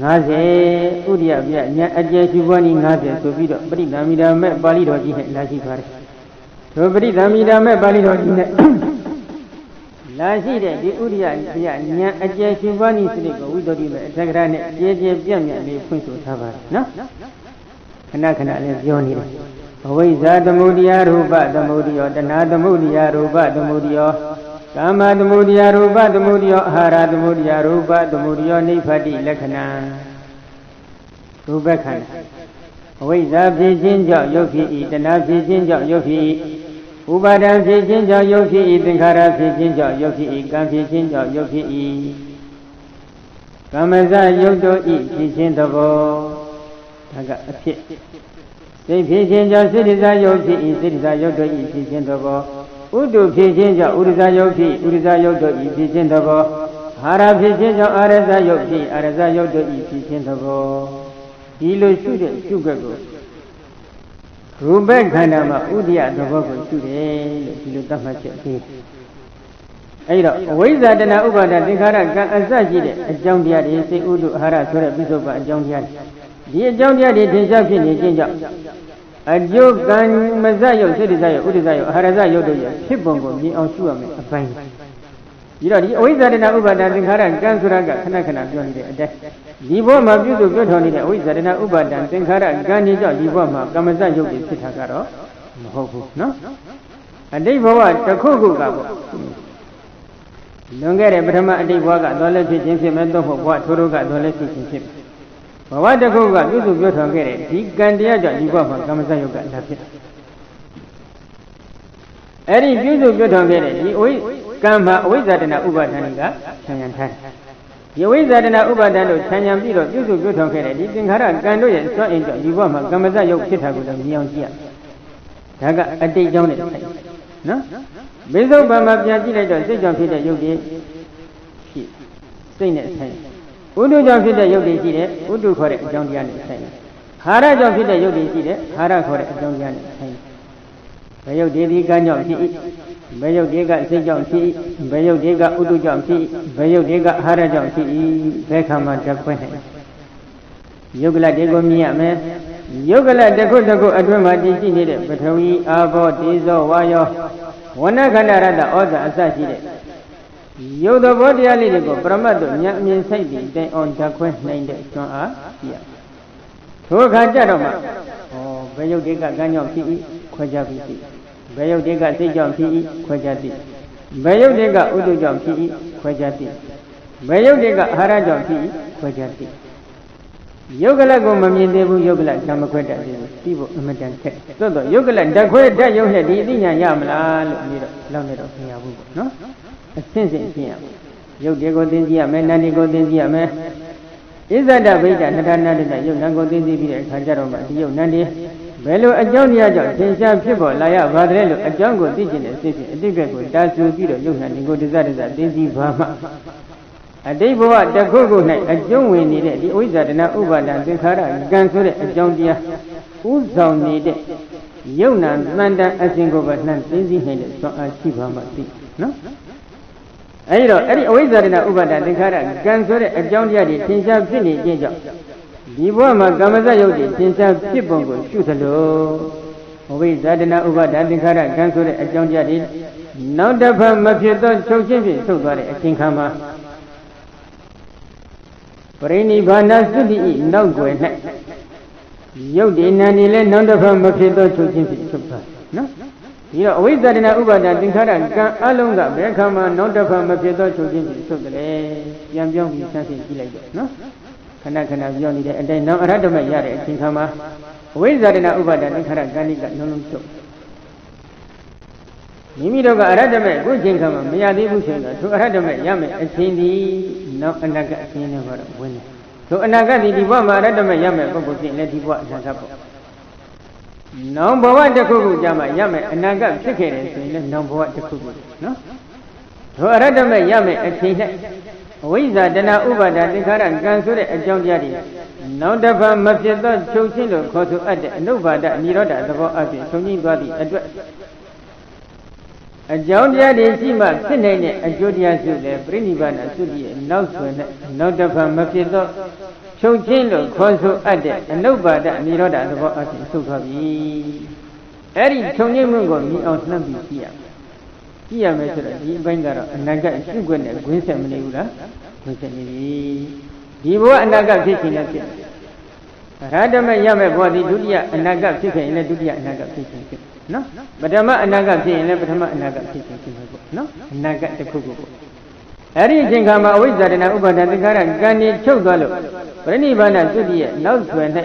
50ဥဒိယပြညာအကျယ်ရှိပွားနည်း50ဆိုပြီးတော့ပရိသမီဓာမဲ့ပါဠိတော်ကြီးနဲ့လာရှိပါတယ်။ထိုပရိသမီဓာမဲ့ပါဠိတော်ကြီးနဲ့လာရှိတဲ့ဒီဥဒိယပြညာအကျယ်ရှိပွားနည်းစနစ်ကိုဝိသုဒ္ဓိမဲ့အထက်ကရာနဲ့ကျဲကျဲပြန့်ပြန့်လေးဖွင့်ဆိုထားပါတယ်နော်။ခဏခဏလေးပြောနေတယ်။အဝိဇ္ဇာသမုဒိယရူပသမုဒိယောတဏှာသမုဒိယရူပသမုဒိယောကာမသမုဒိယရူပသမုဒိယောအာဟာရသမုဒိယရူပသမုဒိယောနိဗ္ဗတိလက္ခဏာရူပခန္ဓာအဝိဇ္ဇာဖြစ်ခြင်းကြောင့်ယုတ်ဖြစ်၏တဏှာဖြစ်ခြင်းကြောင့်ယုတ်ဖြစ်၏ဥပါဒံဖြစ်ခြင်းကြောင့်ယုတ်ဖြစ်၏သင်္ခါရဖြစ်ခြင်းကြောင့်ယုတ်ဖြစ်၏ကံဖြစ်ခြင်းကြောင့်ယုတ်ဖြစ်၏ကမ္မဇယုတ်တို့၏ဖြစ်ခြင်းသဘောဒါကအဖြစ်စိတ်ဖြစ်ခြင်းကြောင့်စိတ္တဇယုတ်ဖြစ်၏စိတ္တဇယုတ်တို့၏ဖြစ်ခြင်းသဘောဥတုဖြစ်ခြင်းကြောင့်ဥရဇယုတ်ဖြစ်ဥရဇယုတ်တို့၏ဖြစ်ခြင်းသဘောအာရဖြစ်ခြင်းကြောင့်အာရဇယုတ်ဖြစ်အာရဇယုတ်တို့၏ဖြစ်ခြင်းသဘောဒီလိုရှုတဲ့ရှုခွက်ကိုရူပခန္ဓာမှာဥဒိယသဘောကိုရှုတယ်လို့ဒီလိုသတ်မှတ်ချက်ပေးအဲ့တော့အဝိဇ္ဇာတဏှာဥပါဒသင်္ခါရကံအစရှိတဲ့အကြောင်းတရားတွေစိတ်ဥဒုအာဟာရဆိုတဲ့ပိဿုပအကြောင်းတရားဒီအကြောင်းတရားတွေထင်ရှားဖြစ်နေခြင်းကြောင့်အကျိုးကံမဇယုတ်စိတ္တဇယုတ်ဥဒိဇယုတ်အာဟာရဇယုတ်တို့ရဲ့ဖြစ်ပုံကိုမြင်အောင်ရှုရမယ်အပိုင်းပြီးတော့ဒီအဝိဇ္ဇာတဏှာဥပါဒသင်္ခါရကံဆိုတာကခဏခဏပြောနေတဲ့အတိုင်းဒီဘဝမှာပြုစုပြောထောင်နေတဲ့အဝိဇ္ဇာတဏှာဥပါဒသင်္ခါရကံဒီကြောင့်ဒီဘဝမှာကမ္မဇယုတ်တွေဖြစ်တာကတော့မဟုတ်ဘူးနော်အတိတ်ဘဝတစ်ခုခုကပေါ့လွန်ခဲ့တဲ့ပထမအတိတ်ဘဝကတော့လည်းဖြစ်ခြင်းဖြစ်မဲ့တော့ဘဝထိုးတို့ကတော့လည်းဖြစ်ခြင်းဖြစ်ဘဝတစ်ခုကပြုစုပြောထောင်ခဲ့တဲ့ဒီကံတရားကြောင့်ဒီဘဝမှာကမ္မဇယုတ်ကလာဖြစ်အဲ့ဒီပြုစုပြောထောင်ခဲ့တဲ့ဒီကံမှာအဝိဇ္ဇာတဏှာဥပါဒဏ်ကဆံရံထားဒီအဝိဇ္ဇာတဏှာဥပါဒဏ်တို့ဆံရံပြီးတော့ပြုစုပြောထောင်ခဲ့တဲ့ဒီသင်္ခါရကံတို့ရဲ့စွန့်အင်ကြောင့်ဒီဘဝမှာကမ္မဇယုတ်ဖြစ်တာကိုလည်းမြင်အောင်ကြည့်ရဒါကအတိတ်ကြောင့်နဲ့ဆိုင်နော်မေဇုပံမှာပြန်ကြည့်လိုက်တော့စိတ်ကြောင့်ဖြစ်တဲ့ယုတ်တွေဖြစ်စိတ်နဲ့ဆိုင်ဥဒုကြောင့်ဖြစ်တဲ့ယုတ်တွေရှိတယ်ဥဒုခေါ်တဲ့အကြောင်းတရားနဲ့ဆိုင်ဟာရကြောင့်ဖြစ်တဲ့ယုတ်တွေရှိတယ်ဟာရခေါ်တဲ့အကြောင်းတရားနဲ့ဆိုင်ဘယ်ယုတ်ဒီကံကြောင့်ဖြစ်၏ဘယ်ယုတ်တွေကစိတ်ကြောင့်ဖြစ်၏ဘယ်ယုတ်တွေကဥဒုကြောင့်ဖြစ်၏ဘယ်ယုတ်တွေကအာဟာရကြောင့်ဖြစ်၏ဘယ်ခါမှတခွဲနိုင်ယုတ်ကလတ်တွေကိုမြင်ရမယ်ယုတ်ကလတ်တစ်ခုတစ်ခုအတွင်းမှာတည်ရှိနေတဲ့ပထဝီအာဘောတေဇောဝါယောဝဏခန္ဓာရတ္တဩဇာအစရှိတဲ့ ယုတ်သောဘောတရားလေးတွေကိုပရမတ်တို့ဉာဏ်အမြင်စိတ်တွေတိုင်အောင်ဓာတ်ခွဲနိုင်တဲ့ကျွမ်းအားရှိရထိုအခါကြတော့မှဘယ်ယုတ်တွေကကံကြောင့်ဖြစ်၏ခွဲခြားပြီးသိဘယ်ယုတ်တွေကစိတ်ကြောင့်ဖြစ်၏ခွဲခြားသိဘယ်ယုတ်တွေကဥဒုကြောင့်ဖြစ်၏ခွဲခြားသိဘယ်ယုတ်တွေကအာဟာရကြောင့်ဖြစ်၏ခွဲခြားသိယုတ်ကလကိုမမြင်သေးဘူးယုတ်ကလဓမ္မခွဲတတ်သေးဘူးသိဖို့အမတန်ခက်သို့တော့ယုတ်ကလဓာတ်ခွဲတတ်ယုတ်နဲ့ဒီအသိဉာဏ်ရမလားလို့ပြီးတော့လောက်နေတော့မရဘူးပေါ့နော်အစဉ်စဉ်ရှင်းရမယ်ယုတ်တွေကိုသိသိရမယ်နာမ်တွေကိုသိသိရမယ်ဣဇဒဗိဒ္ဓနတနာတယုတ်နံကိုသိသိပြီးတဲ့အခါကျတော့မှဒီယုတ်နံဒီဘယ်လိုအကြောင်းတရားကြောင့်သင်္ချာဖြစ်ပေါ်လာရပါတဲ့လို့အကြောင်းကိုသိကျင်တဲ့စိတ်ဖြင့်အတိတ်ဘက်ကိုတာဆူပြီးတော့ယုတ်နံဒီကိုတစ္ဆသိသိပါမှအတိတ်ဘဝတစ်ခုခု၌အကျုံးဝင်နေတဲ့ဒီဝိဇ္ဇာတနာဥပါဒံသင်္ခါရကံဆိုတဲ့အကြောင်းတရားဥဆောင်နေတဲ့ယုတ်နံတန်တန်အစဉ်ကိုပဲနှံသိသိနိုင်တဲ့စွမ်းအားရှိပါမှသိနော်အဲဒီတော့အဲ့ဒီအဝိဇ္ဇာတနာဥပါဒံသင်္ခါရကံဆိုတဲ့အကြောင်းတရားတွေသင်္ချာဖြစ်နေခြင်းကြောင့်ဒီဘဝမှာကာမဇ္ဇယုတ်တွေသင်္ချာဖြစ်ပုံကိုရှုသလိုအဝိဇ္ဇာတနာဥပါဒံသင်္ခါရကံဆိုတဲ့အကြောင်းတရားတွေနောက်တစ်ဖက်မဖြစ်သောချုပ်ချင်းဖြင့်ထုတ်သွားတဲ့အချိန်ခါမှာပရိနိဗ္ဗာန်သုတိဤနောက်ွယ်၌ရုပ်တည်နာနေလဲနောက်တစ်ဖက်မဖြစ်သောချုပ်ချင်းဖြင့်ထုတ်သွားနော်ဒီတော့အဝိဇ္ဇာတနာဥပါဒသင်္ခါရကံအလုံးကဘယ်ခါမှနောက်တစ်ဖက်မဖြစ်သောချုပ်ချင်းဖြင့်ထုတ်တယ်ပြန်ပြောင်းပြီးဆန်းစစ်ကြည့်လိုက်တော့နော်ခဏခဏပြောနေတဲ့အတိုင်းနောက်အရဟတမရတဲ့အချိန်ခါမှာအဝိဇ္ဇာတနာဥပါဒသင်္ခါရကံကလုံးလုံးချုပ်မိမိတို့ကအရဟတမေအခုချိန်ခါမှာမရသေးဘူးဆိုတော့သူအရဟတမေရမယ်အချိန်ဒီနောက်အနာဂတ်အချိန်နဲ့တော့ဝင်တယ်သူအနာဂတ်ဒီဘဝမှာအရဟတမေရမယ်ပုဂ္ဂိုလ်ဖြစ်လည်းဒီဘဝအနာဂတ်ပေါ့နောက်ဘဝတစ်ခုခုကြာမှရမယ်အနာဂတ်ဖြစ်ခဲ့တယ်ဆိုရင်လည်းနောက်ဘဝတစ်ခုခုနော်သူအရဟတမေရမယ်အချိန်နဲ့အဝိဇ္ဇာတဏှာဥပါဒသင်္ခါရကံဆိုတဲ့အကြောင်းတရားတွေနောက်တစ်ဖန်မဖြစ်သောချုပ်ချင်းလို့ခေါ်ဆိုအပ်တဲ့အနုပါဒအနိရောဓသဘောအပြင်ဆုံးကြီးသွားသည့်အတွက်အကြောင်းတရားတွေရှိမှဖြစ်နိုင်တဲ့အကျိုးတရားစုလည်းပြိဋိဘနာသုတိရဲ့နောက်ဆွေနဲ့နောက်တစ်ဖန်မဖြစ်သောချုပ်ချင်းလို့ခေါ်ဆိုအပ်တဲ့အနုပါဒအနိရောဓသဘောအပြင်ဆုံးသွားပြီအဲ့ဒီချုပ်ငိမ့်မှုကိုမြင်အောင်နှံ့ပြီးကြည့်ရမယ်ဆိုတော့ဒီအပိုင်းကတော့အနာဂတ်ရှုွက်နဲ့ဂွင်းဆက်မနေဘူးလားဂွင်းဆက်နေပြီဒီဘဝအနာဂတ်ဖြစ်ခြင်းနဲ့ဖြစ်ရဟတမေရမယ်ဘဝဒီဒုတိယအနာဂတ်ဖြစ်ခဲ့ရင်လည်းဒုတိယအနာဂတ်ဖြစ်ခြင်းဖြစ်နော်ပထမအနာဂတ်ဖြစ်ရင်လည်းပထမအနာဂတ်ဖြစ်ခြင်းဖြစ်မှာပေါ့နော်အနာဂတ်တစ်ခုခုပေါ့အဲ့ဒီအချိန်ခါမှာအဝိဇ္ဇာတဏှာဥပါဒသင်္ခါရကံဒီချုပ်သွားလို့ပရိနိဗ္ဗာန်သုတိရဲ့နောက်ဆွေ၌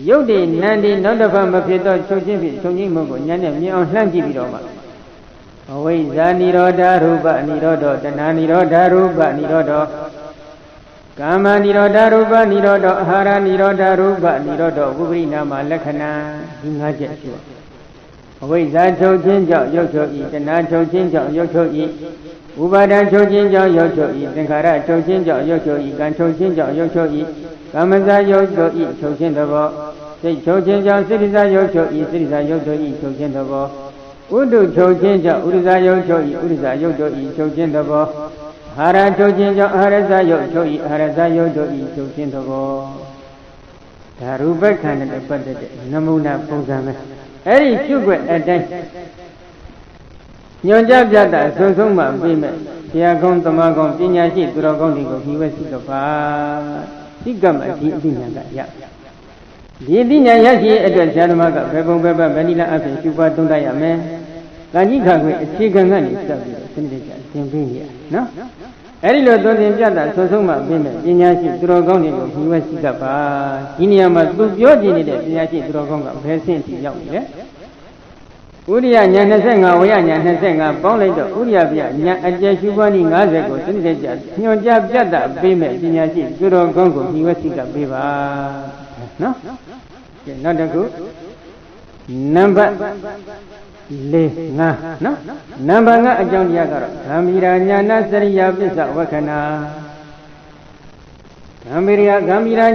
ရုပ်တည်နံဒီနောက်တစ်ဖန်မဖြစ်သောချုပ်ချင်းဖြင့်ချုပ်ချင်းမှုကိုဉာဏ်နဲ့မြင်အောင်လှမ်းကြည့်ပြီးတော့မှအဝိဇ္ဇာနိရောဓရူပနိရောဓတဏှာနိရောဓရူပနိရောဓကာမနိရောဓရူပနိရောဓအာဟာရနိရောဓရူပနိရောဓဝိပရိနာမလက္ခဏာဒီ၅ချက်ရှိပါအဝိဇ္ဇာချုပ်ခြင်းကြောင့်ရုပ်ချုပ်၏တဏှာချုပ်ခြင်းကြောင့်ရုပ်ချုပ်၏ဥပါဒံချုပ်ခြင်းကြောင့်ရုပ်ချုပ်၏သင်္ခါရချုပ်ခြင်းကြောင့်ရုပ်ချုပ်၏ကံချုပ်ခြင်းကြောင့်ရုပ်ချုပ်၏ကာမဇာရုပ်ချုပ်၏ချုပ်ခြင်းသဘောစိတ်ချုပ်ခြင်းကြောင့်စိတ္တဇာရုပ်ချုပ်၏စိတ္တဇာရုပ်ချုပ်၏ချုပ်ခြင်းသဘောဥဒုချုပ်ခြင်းကြောင့်ဥဒ္ဒဇာရုပ်ချုပ်၏ဥဒ္ဒဇာရုပ်ချုပ်၏ချုပ်ခြင်းသဘောအာဟာရချုပ်ခြင်းကြောင့်အာဟာရဇာရုပ်ချုပ်၏အာဟာရဇာရုပ်ချုပ်၏ချုပ်ခြင်းသဘောဒါရူပခန္ဓာနဲ့ပတ်သက်တဲ့နမူနာပုံစံပဲအဲ့ဒီရှုွက်အတိုင်းညွန်ကြပြတာဆုံးဆုံးမှပြီးမဲ့ဆရာကောင်းတမကောင်းပညာရှိသူတော်ကောင်းတွေကိုပြီးဝဲရှိတော့ပါစိကမ္မဒီအသိဉာဏ်ကရဒီအသိဉာဏ်ရရှိအတွက်ဆရာဓမ္မကဘယ်ပုံဘယ်ပတ်ဗဏိလအဖြစ်ရှုပွားသုံးတတ်ရမယ်။ကံကြီးခါခွင့်အခြေခံကနေစပ်ပြီးတော့စနစ်တကျသင်ပေးရနော်။အဲဒီလိုသုံးသင်ပြတာဆုံးဆုံးမှပြီးမဲ့ပညာရှိသူတော်ကောင်းတွေကိုပြီးဝဲရှိတတ်ပါဒီနေရာမှာသူပြောကြည့်နေတဲ့ပညာရှိသူတော်ကောင်းကဘယ်ဆင့်ထိရောက်နေလဲ။ဥရိယညာ25ဝရညာ25ပေါင်းလိုက်တော့ဥရိယပြညာအကျယ်ရှုပွားနည်း90ကိုစနစ်တကျညွန်ကြပြတာပေးမဲ့ပညာရှိသူတော်ကောင်းကိုပြီးဝဲရှိတတ်ပေးပါနော်။နောက်တစ်ခုနံပါတ်4 5နော်နံပါတ်5အကြောင်းတရားကတော့ဂမ်ဘီရာညာနာစရိယာပစ္စဝက္ခဏာဂမ်ဘီရာ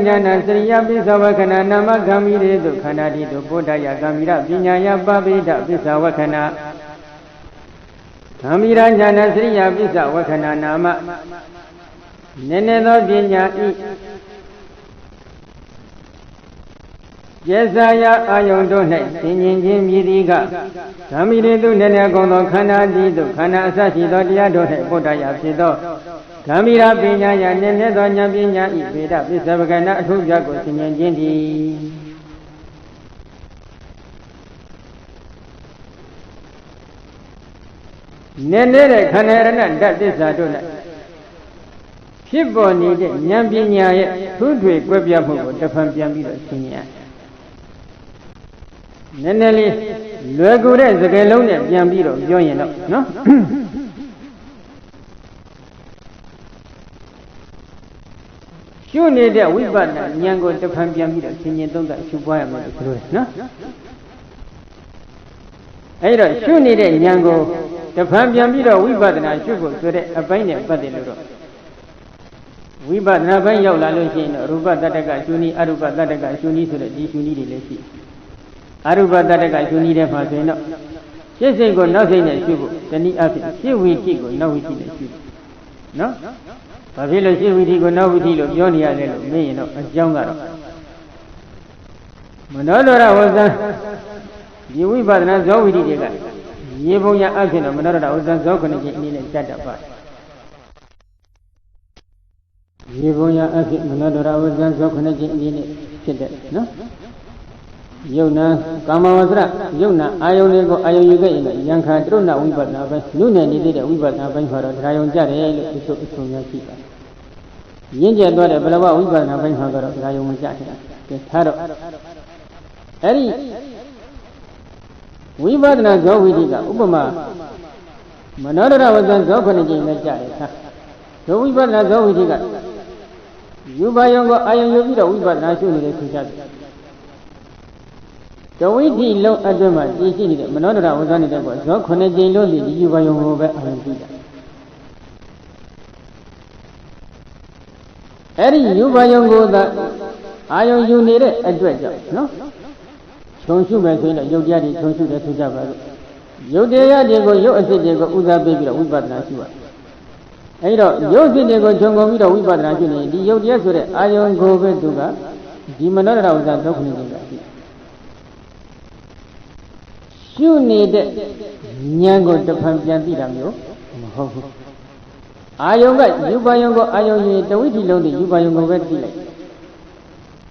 ညာနာစရိယာပစ္စဝက္ခဏာနာမဂမ်ဘီရေတုခန္ဓာတိတုပုဒ္ဒယဂမ်ဘီရပညာယပပိဒပစ္စဝက္ခဏာဂမ်ဘီရာညာနာစရိယာပစ္စဝက္ခဏာနာမနည်းနည်းသောပညာဤ Jesaya Ayondone, singing Jim Yidiga, Kamiri to Nenagono, Kana Dido, Kana Sashi, Diado, Bodaya Sido, Kamira Pina, Nenedonia Pina, Iveda, Visavagana, Tujago, singing Jindi. Nene, Kanarana, that is Adona. People needed Nyambinia, two to equip your book, the Pampiamida Senior. Neneli, Lugure, the Galone, Yambiro, join up, no? You need a weapon, Yango, the Pampiamida Senior, don't that you buy a no? Either you need a Yango, the Pampiamida, weapon, I should go to the Abine, but the Luro. We but Naban Yola, Ruba Dataka, Juni, Aruba Dataka, Juni, so that you need it. Aruba Dataka, you need a Fasino. She say go nothing as you, then he asked, she will keep go, now we keep it. No? Pavilo, she will go now with you, Johnny, me, you know, a younger. Monodora was done. You will but not go with it. Yevoya Akino, Monodora was done, so can get me and shut up. Yevoya Akit, Monodora was done, so can get me and shut up. No? Yona, Kamawasra, Yona, Ionigo, Ioga, Yanka, Drona, Weaver Nava, Luna needed a Weaver Nava for a Dragon Jare, so it's from Yakita. Yinja got a Balava Weaver Nava for a Dragon Jacka. The Taro. Harry Weaver Nazo Widiga, Ubama. Manora was done so for the Jare. So Weaver Nazo Widiga. You buy Yongo, Ioga, Weaver Nasu. The way he looked at them, he did it. Manora was on it. So connecting lonely, you buy your over and Harry, you buy your go that I owe you need it at Dredger, no? Don't you mention that you get it, don't you get to Java? You dare go, you said they go Uza baby, we bad Nashua. I don't, you said they go Jongo, we bad Nashua, the Yodia, I don't go over to that. The Manora was not talking about that. You need Nyango the Pampiamio. Ayonga, you buy Yongo, Ayon, the witty lonely, you buy Yongo Veti.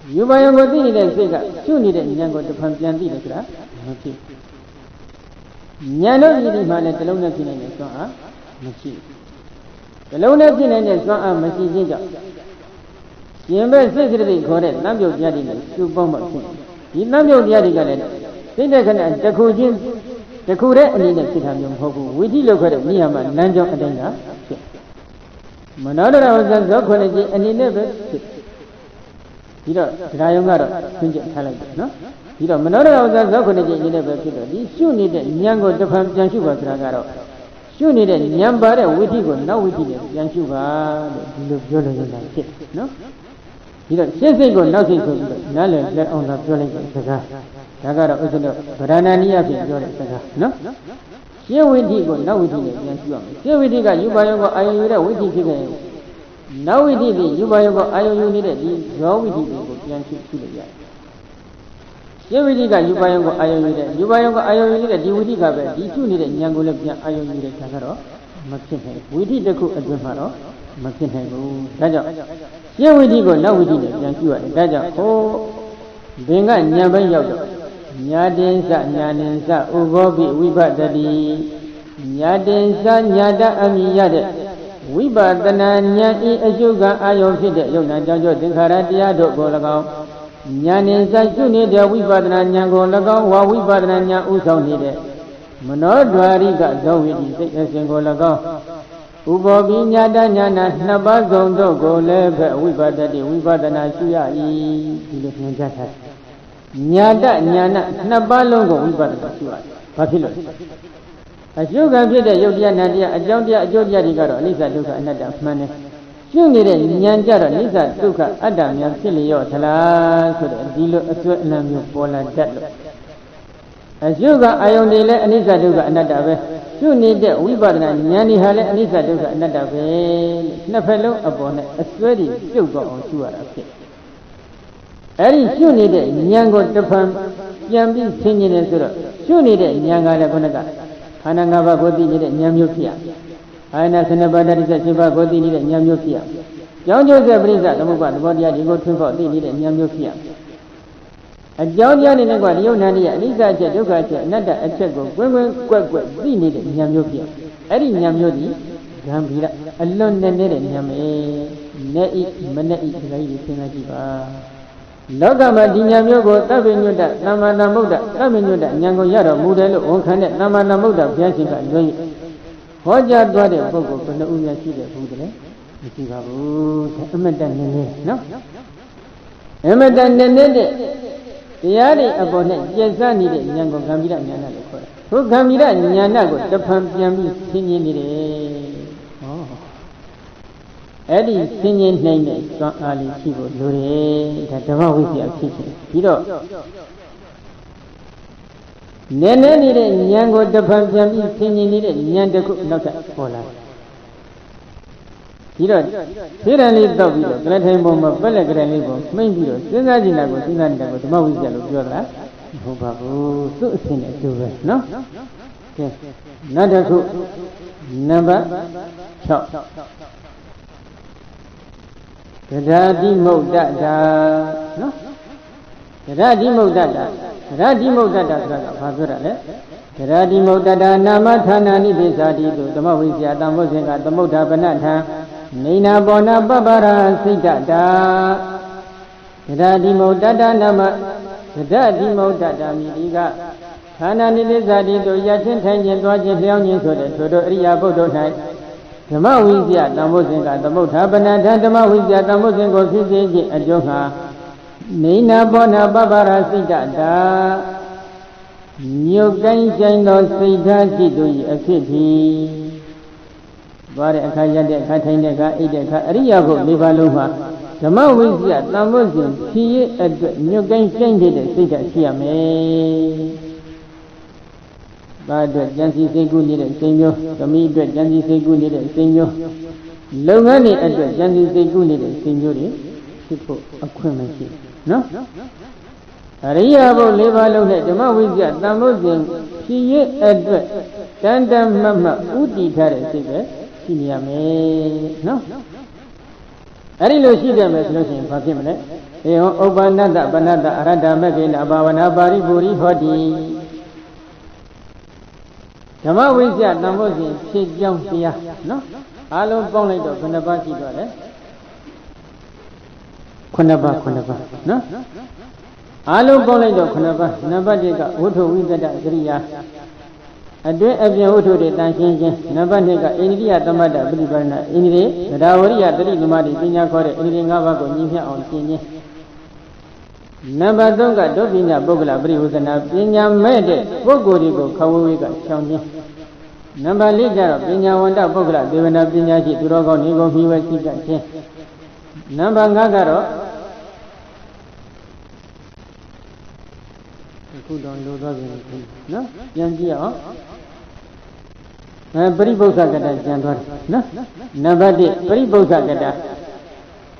You buy Yongo Dini and Sega, you need Nyango the Pampiamida. Nyano needing man at the Lona Kin and so on. The Lona Kin and so on, Machine. Yemba says it correct, Namjo Yadi, you bomb. You Namjo Yadi. They can the Kujin, the Kure and in the Sitam Hoku, we did look at Niama, Nanjo Adena. Manada was done so quality and he never sit. You know, Rayongara, Kunja Talent, no? You know, Manada was done so quality and he never sit. You need a Nyango the Pam Janshuba Dragaro. You need a Nyambara, Witigo, now we did it, Janshuba, the Jola, no? You know, since go nothing could let on the Jola. Tagara Uzo, Ranania, no? Here we did go, now we did it. Here we did, you buy your Ioga, we did it. Now we did it, you buy your Ioga, we did it. Now we did it. Here we did, you buy your Ioga, you buy your Ioga, you did it. These two needed Yangola Ioga Tagaro, Maxine. We did the cook at the Maro, Maxine. Daja. Here we did go, now we did it. Daja, oh, Benga Nyaban Yoga. Nyadinsa, Nyaninsa, Ugobi, Wibadadi, Nyadinsa, Nyada Amiyade, Wibadana, Nyai, Ajuga, Ayofide, Yona Janjo, Dinkaradia, Dogolagao, Nyaninsa, Junida, Wibadana, Nyango Lagao, Wibadana, Usonide, Monodwariga, Zawidi, Singolagao, Ugobi, Nyada, Nyana, Nabazon, Dogolebe, Wibadadi, Wibadana, Suya, Nyada, Nyana, Nabalongo, we bought the Papilo. As you can get a Yodia Nadia, a Jodia, Jodia Rigaro, Lisa Duca, another money. You need a Nyanjara, Lisa Duca, Adam, Yasilio, Tala, so the dealer, a certain of Pola Jatlo. As you got Iondele, Lisa Duca, another way. You need that we bought Nyani Hale, Lisa Duca, another way. Snapelo upon a sweaty, you go on to a Eri shuni de nyango tepam yambi sinyi ne suro shuni de nyanga le kunaka hanangaba goti ni de nyamyo pia ayana sanabada risa shiba goti ni de nyamyo pia Young Joseph Brisa Tamuka the body had go to for the Nyamyo Pia. A John Yan in the Guadiana, Lisa Duka, Nada, a check of women, we needed Nyamyo Pia. Eddie Nyamyodi, Gambira, alone the Nyame, Nei, Manei, Lady Sinajiba. Logama Dinyamyogo, Tavinuda, Namana Muda, Taminuda, Nyango Yara, Mudel, Onkanet, Namana Muda, Piachica, Joy. Hoja Dwade, Bogo, from the Uya Chile, Budre. No? Emedan the Yari upon it, Yazani, Yango Gamira Yana. Who Gamira Yanago, the Pampiam singing it. Oh. Eddie singing name, Ali Chivo, Lure, that the one with your kitchen. You know. Nene needed Yango, the Pampiam singing it, Yandaku, not for life. Suddenly, the let him bomb a Pellegrini, maybe Sinazina, Sinanda, the Mawija, Yola, Hobabu, so sing it to no? Yes, not a good number. Chop. The Radi Modada, no? The Radi Modada, Radi Modada, Fazura, the Radi Modada, Namatana, Nibisadi, the Mawija, the Mosinga, the Moda Banata. Nina bona babara sidada Dadi modada nama Dadi modada midiga Kana nilizadi do yatin tanyan dwajin liaungin sodo Riya bodo nai Dama wizya tamosinga Damota banata dama wizya tamosingo Sisi ajoha Nina bona babara sidada Nyukai jaino sidha jidui asiti Bari Akayade, Kataneka, Ideka, Riago, Livaluma, the Mawizia, Tamosin, she at New Gang Splendid, Sita Siame. But Jansi Segu needed Senor, the me dread Jansi Segu needed Senor. Longani at the Jansi Segu needed Senori, Sipo, Aquamashi. No? Riabo, Livaluna, the Mawizia, Tamosin, she at Tandam Mama, Uti Tare, Siniame, no? Arilo see them as looking for him. Obanada, Banada, Arada, Magina, Bawana, Bari, Buri, Hodi. Tamawizia, Namosi, Shig Young Pia, no? Alo Bonito, Kunabaki, Kunaba, no? Alo Bonito, Kunaba, Nabadiga, Uto Wizada, Gria. A day of your auto de Tanshin, Nabanega, India Tamada, Bilibana, Indre, Rawaria, Drimadi, Pina Kore, Indingavago, Nivia on Sini. Nabadonga, Dobina, Bogla, Brivana, Pina Mede, Bogorigo, Kawika, Shani. Number leader, Pina Wanda Bogla, Devana Pinaji, Durogo, Nigo, Hiva Sika. Number Gagaro. No? Yangia. Peribosa Gada Janwar. No? Nabadi, Peribosa Gada.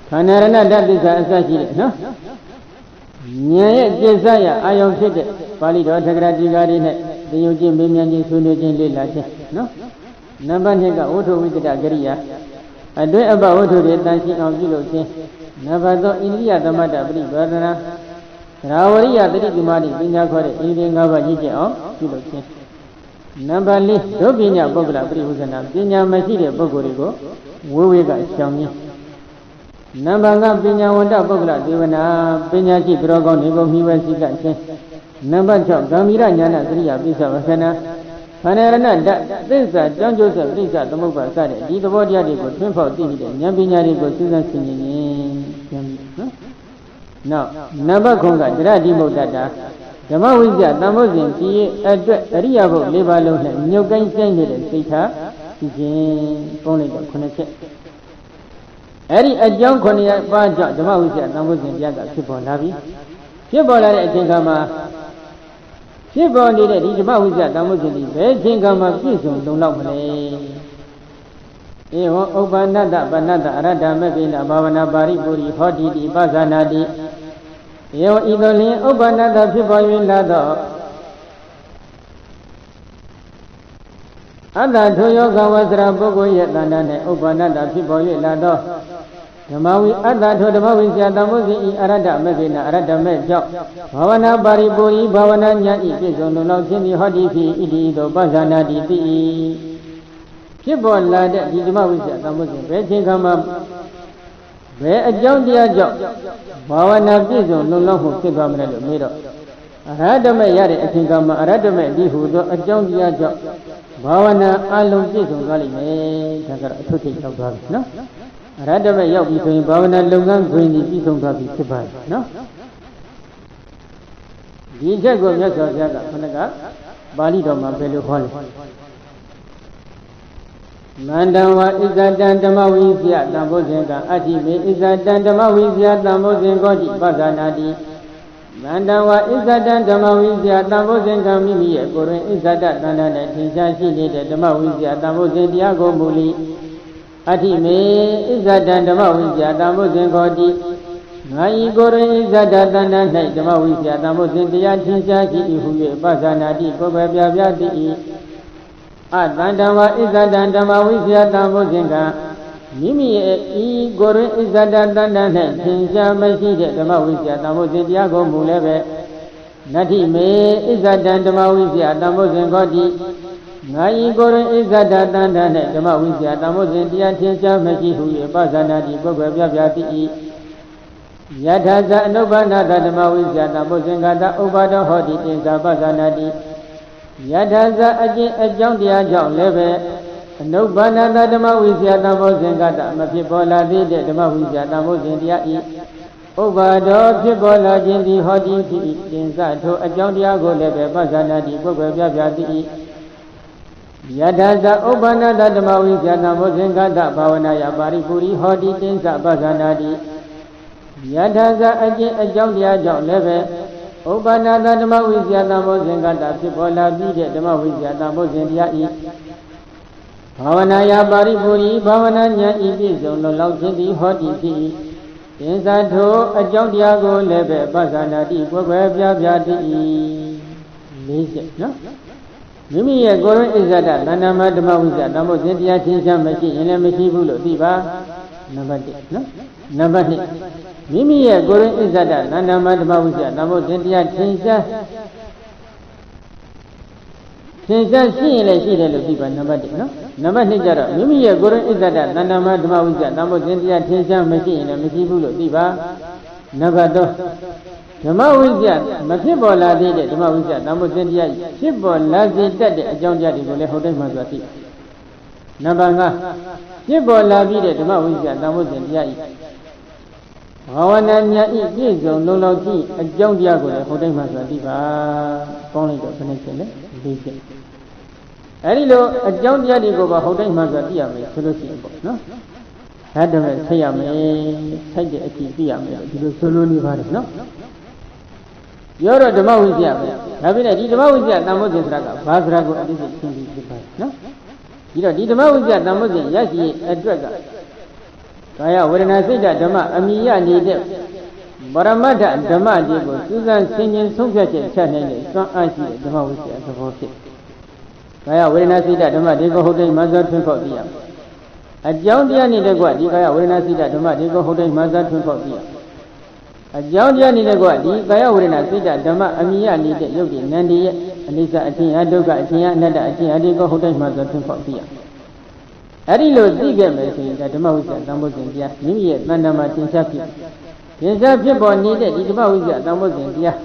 Kanarana, that is Asashi. No? Nya Jezaya, I have said it. Palido, Tagrati Garine, the Eugene Bimian, Sunujin Lila. No? Nabanega, Auto with the Dagaria. I do about Auto de dancing of Zilo. Navado, India, the Mada, Brivana. Rawaria, the Dimadi, Pina Kore, Indingava Jija, Pilotin. Number list, Dobina Bogla, Brivana, Pina Masida Bogorigo, Wuiga, Shami. Number Pina Wanda Bogla, Divana, Pina Drogo, Nigo, Hiva Sika. Number Chop, Gamira, Yana, Tria, Pisa, Vasana. Panarana, this is John Joseph, Risa, the Moba Sade, the body of the Twin Dini, Yambinari, Susan singing. Now, Naba Konga, Dradi Modada, the Mawizia, Namozin, Riabo, Levalo, New Gang Sanded, Sita, only the connection. Eri a young Konya, Baja, the Mawizia, Namozin, Yaga, Sibonavi. Sibola, Jingama. Sibon did it, the Mawizia, Namozin, Jingama, Pison, don't love me. Obanada, Banada, Arada, Mabina, Bavana, Bari, Buri, Hodi, Bazanadi. ယောဤသို့လျှင်ဥပ္ပန္နတဖြစ်ပေါ်၍လာသောအတ္တထိုယောဂဝဆရာပုဂ္ဂိုလ်ရဲ့တဏ္ဍာနှင့်ဥပ္ပန္နတဖြစ်ပေါ်၍လာသောဓမ္မဝိအတ္တထိုဓမ္မဝိဆရာတမ္မုဇိဤအရတ္တမေကိနအရတ္တမေကြောင့်ဘာဝနာပါရိပူရိဘာဝနာဉာဏ်ဤပြည့်စုံလုံလောက်ခြင်းသည်ဟောတိဖြစ်ဣတိသောပဇာနာတိတိဖြစ်ပေါ်လာတဲ့ဒီဓမ္မဝိဆရာတမ္မုဇိဘယ်ချိန်ခါမှဘယ်အကြောင်းတရားကြောင့်ဘာဝနာပြည့်စုံလုံလောက်မှုဖြစ်သွားမလဲလို့မေးတော့အရဟတမေရတဲ့အချိန်ခါမှာအရဟတမေဒီဟုသောအကြောင်းတရားကြောင့်ဘာဝနာအလုံးပြည့်စုံသွားလိမ့်မယ်ဒါကတော့အထုထိပ်ရောက်သွားပြီနော်အရဟတမေရောက်ပြီဆိုရင်ဘာဝနာလုပ်ငန်းခွင်ကြီးပြည့်စုံသွားပြီဖြစ်ပါတယ်နော်ဒီချက်ကိုမြတ်စွာဘုရားကခဏကပါဠိတော်မှာဘယ်လိုဟောလဲမန္တဝါဣဇတံဓမ္မဝိဇ္ဇာတံဘုဇင်ကအတ္တိမေဣဇတံဓမ္မဝိဇ္ဇာတံဘုဇင်ကောတိပဇာနာတိမန္တဝါဣဇတံဓမ္မဝိဇ္ဇာတံဘုဇင်ကမိမိရဲ့ကိုယ်တွင်ဣဇတတဏ္ဍာနဲ့ထင်ရှားရှိနေတဲ့ဓမ္မဝိဇ္ဇာတံဘုဇင်တရားကိုမူလိအတ္တိမေဣဇတံဓမ္မဝိဇ္ဇာတံဘုဇင်ကောတိငါဤကိုယ်တွင်ဣဇတတဏ္ဍာ၌ဓမ္မဝိဇ္ဇာတံဘုဇင်တရားထင်ရှားရှိ၏ဟု၍ပဇာနာတိကိုယ်ပဲပြပြသည်၏အတန္တဝဣဇတံဓမ္မဝိဇ္ဇာတံဘုဇင်ကမိမိရဲ့ဤကိုယ်တွင်ဣဇတတဏ္ဍာ၌သင်္ချာမရှိတဲ့ဓမ္မဝိဇ္ဇာတံဘုဇင်တရားကိုမူလည်းပဲနတ္ထိမေဣဇတံဓမ္မဝိဇ္ဇာတံဘုဇင်ကောတိငါဤကိုယ်တွင်ဣဇတတဏ္ဍာ၌ဓမ္မဝိဇ္ဇာတံဘုဇင်တရားသင်္ချာမရှိဟု၍ပဇာနာတိပုဂ္ဂိုလ်ပြပြသည်၏ယထာဇအနုပ္ပန္နတဓမ္မဝိဇ္ဇာတံဘုဇင်ကတဥပါဒောဟောတိတင်္စာပဇာနာတိယထာဇအကျင့်အကြောင်းတရားကြောင့်လည်းပဲအနုပ္ပန္နတဓမ္မဝိဇ္ဇာတံဘုဇင်ကတမဖြစ်ပေါ်လာသေးတဲ့ဓမ္မဝိဇ္ဇာတံဘုဇင်တရားဤဥပါဒောဖြစ်ပေါ်လာခြင်းသည်ဟောတိဖြစ်၏တင်္စာထိုအကြောင်းတရားကိုလည်းပဲပဇာနာတိပုဂ္ဂိုလ်ပြပြသည်ယထာဇဥပ္ပန္နတဓမ္မဝိဇ္ဇာတံဘုဇင်ကတဘာဝနာယပါရိပူရိဟောတိတင်္စာပဇာနာတိယထာဇအကျင့်အကြောင်းတရားကြောင့်လည်းပဲဥပ္ပန္နတဓမ္မဝိဇ္ဇာတံဘုဇင်ကတဖြစ်ပေါ်လာပြီးတဲ့ဓမ္မဝိဇ္ဇာတံဘုဇင်တရားဤဘာဝနာယပါရိပူရိဘာဝနာဉာဏ်ဤပြည့်စုံလုံလောက်ခြင်းသည်ဟောတိဖြစ်၏တင်္စာထိုအကြောင်းတရားကိုလည်းပဲပဇာနာတိကိုယ်ပဲပြပြသည်လေးချက်နော်မိမိရဲ့ကိုယ်ရင်းဣဇဒသန္တာမဓမ္မဝိဇ္ဇာတံဘုဇင်တရားချင်းချမရှိရင်လည်းမရှိဘူးလို့သိပါနံပါတ်1နော်နံပါတ်2မိမိရဲ့ကိုယ်ရင်းဣဇဒသန္တာမဓမ္မဝိဇ္ဇာတံဘုဇင်တရားချင်းချရှိရင်လည်းရှိတယ်လို့သိပါနံပါတ်1နော်နံပါတ်2ကျတော့မိမိရဲ့ကိုယ်ရင်းဣဇဒသန္တာမဓမ္မဝိဇ္ဇာတံဘုဇင်တရားချင်းချမရှိရင်လည်းမရှိဘူးလို့သိပါနံပါတ်3ဓမ္မဝိဇ္ဇာမဖြစ်ပေါ်လာသေးတဲ့ဓမ္မဝိဇ္ဇာတမ္မုဇဉ်တရားဖြစ်ပေါ်လာစေတတ်တဲ့အကြောင်းတရားတွေကိုလည်းဟုတ်တိုင်းမှဆိုသိနံပါတ်5ဖြစ်ပေါ်လာပြီးတဲ့ဓမ္မဝိဇ္ဇာတမ္မုဇဉ်တရားဤဘာဝနာဉာဏ်ဤပြည့်စုံလုံလောက်ကြည့်အကြောင်းတရားကိုလည်းဟုတ်တိုင်းမှဆိုသိပါပေါင်းလိုက်တော့ခဏချက်နဲ့၄ချက်အဲဒီလိုအကြောင်းတရားတွေကိုပါဟုတ်တိုင်းမှဆိုသိရမယ်ဆိုလို့ရှိရင်ပေါ့နော်အဲ့ဒါပဲဆက်ရမယ်ဆက်တဲ့အကြည့်သိရမယ်ဒီလိုဆိုလိုနေပါတယ်နော်ပြောတော့ဓမ္မဝိဇ္ဇာပဲဒါပြည့်တဲ့ဒီဓမ္မဝိဇ္ဇာတမ္မုဇ္ဇဉ်ဆိုတာကဘာစရာကိုအတိအကျရှင်းပြီးဖြစ်ပါတယ်နော်ဒီတော့ဒီဓမ္မဝိဇ္ဇာတမ္မုဇ္ဇဉ်ရရှိအတွက်ကကာယဝေဒနာစိတ်ဓမ္မအမိယနေတဲ့ပရမတ္ထဓမ္မတွေကိုစူးစမ်းဆင်ခြင်ဆုံးဖြတ်ချက်ချနိုင်တဲ့စွမ်းအားရှိတဲ့ဓမ္မဝိဇ္ဇာသဘောဖြစ်ကာယဝေဒနာစိတ်ဓမ္မတွေကိုဟုတ်တိုင်းမှသာထွန်းဖောက်သိရမယ်အကြောင်းတရားနေတဲ့ကွဒီကာယဝေဒနာစိတ်ဓမ္မတွေကိုဟုတ်တိုင်းမှသာထွန်းဖောက်သိရအကြောင်းတရားနေတဲ့ကွဒီကာယဝေဒနာစိတ်ဓမ္မအမိယနေတဲ့ယုတ်ဒီနန္ဒီရဲ့အနိစ္စအချင်းအဒုက္ခအချင်းအနတ္တအချင်းအဒီကိုဟုတ်တိုင်းမှသာထွန်းဖောက်သိရအဲ့ဒီလိုသိခဲ့မယ်ဆိုရင်ဓမ္မဝိဇ္ဇာတမ္မုဇဉ်တရားမိမိရဲ့တဏ္ဍာမှာသင်္ချာဖြစ်ပေါ်နေတဲ့ဒီဓမ္မဝိဇ္ဇာတမ္မုဇဉ်တရား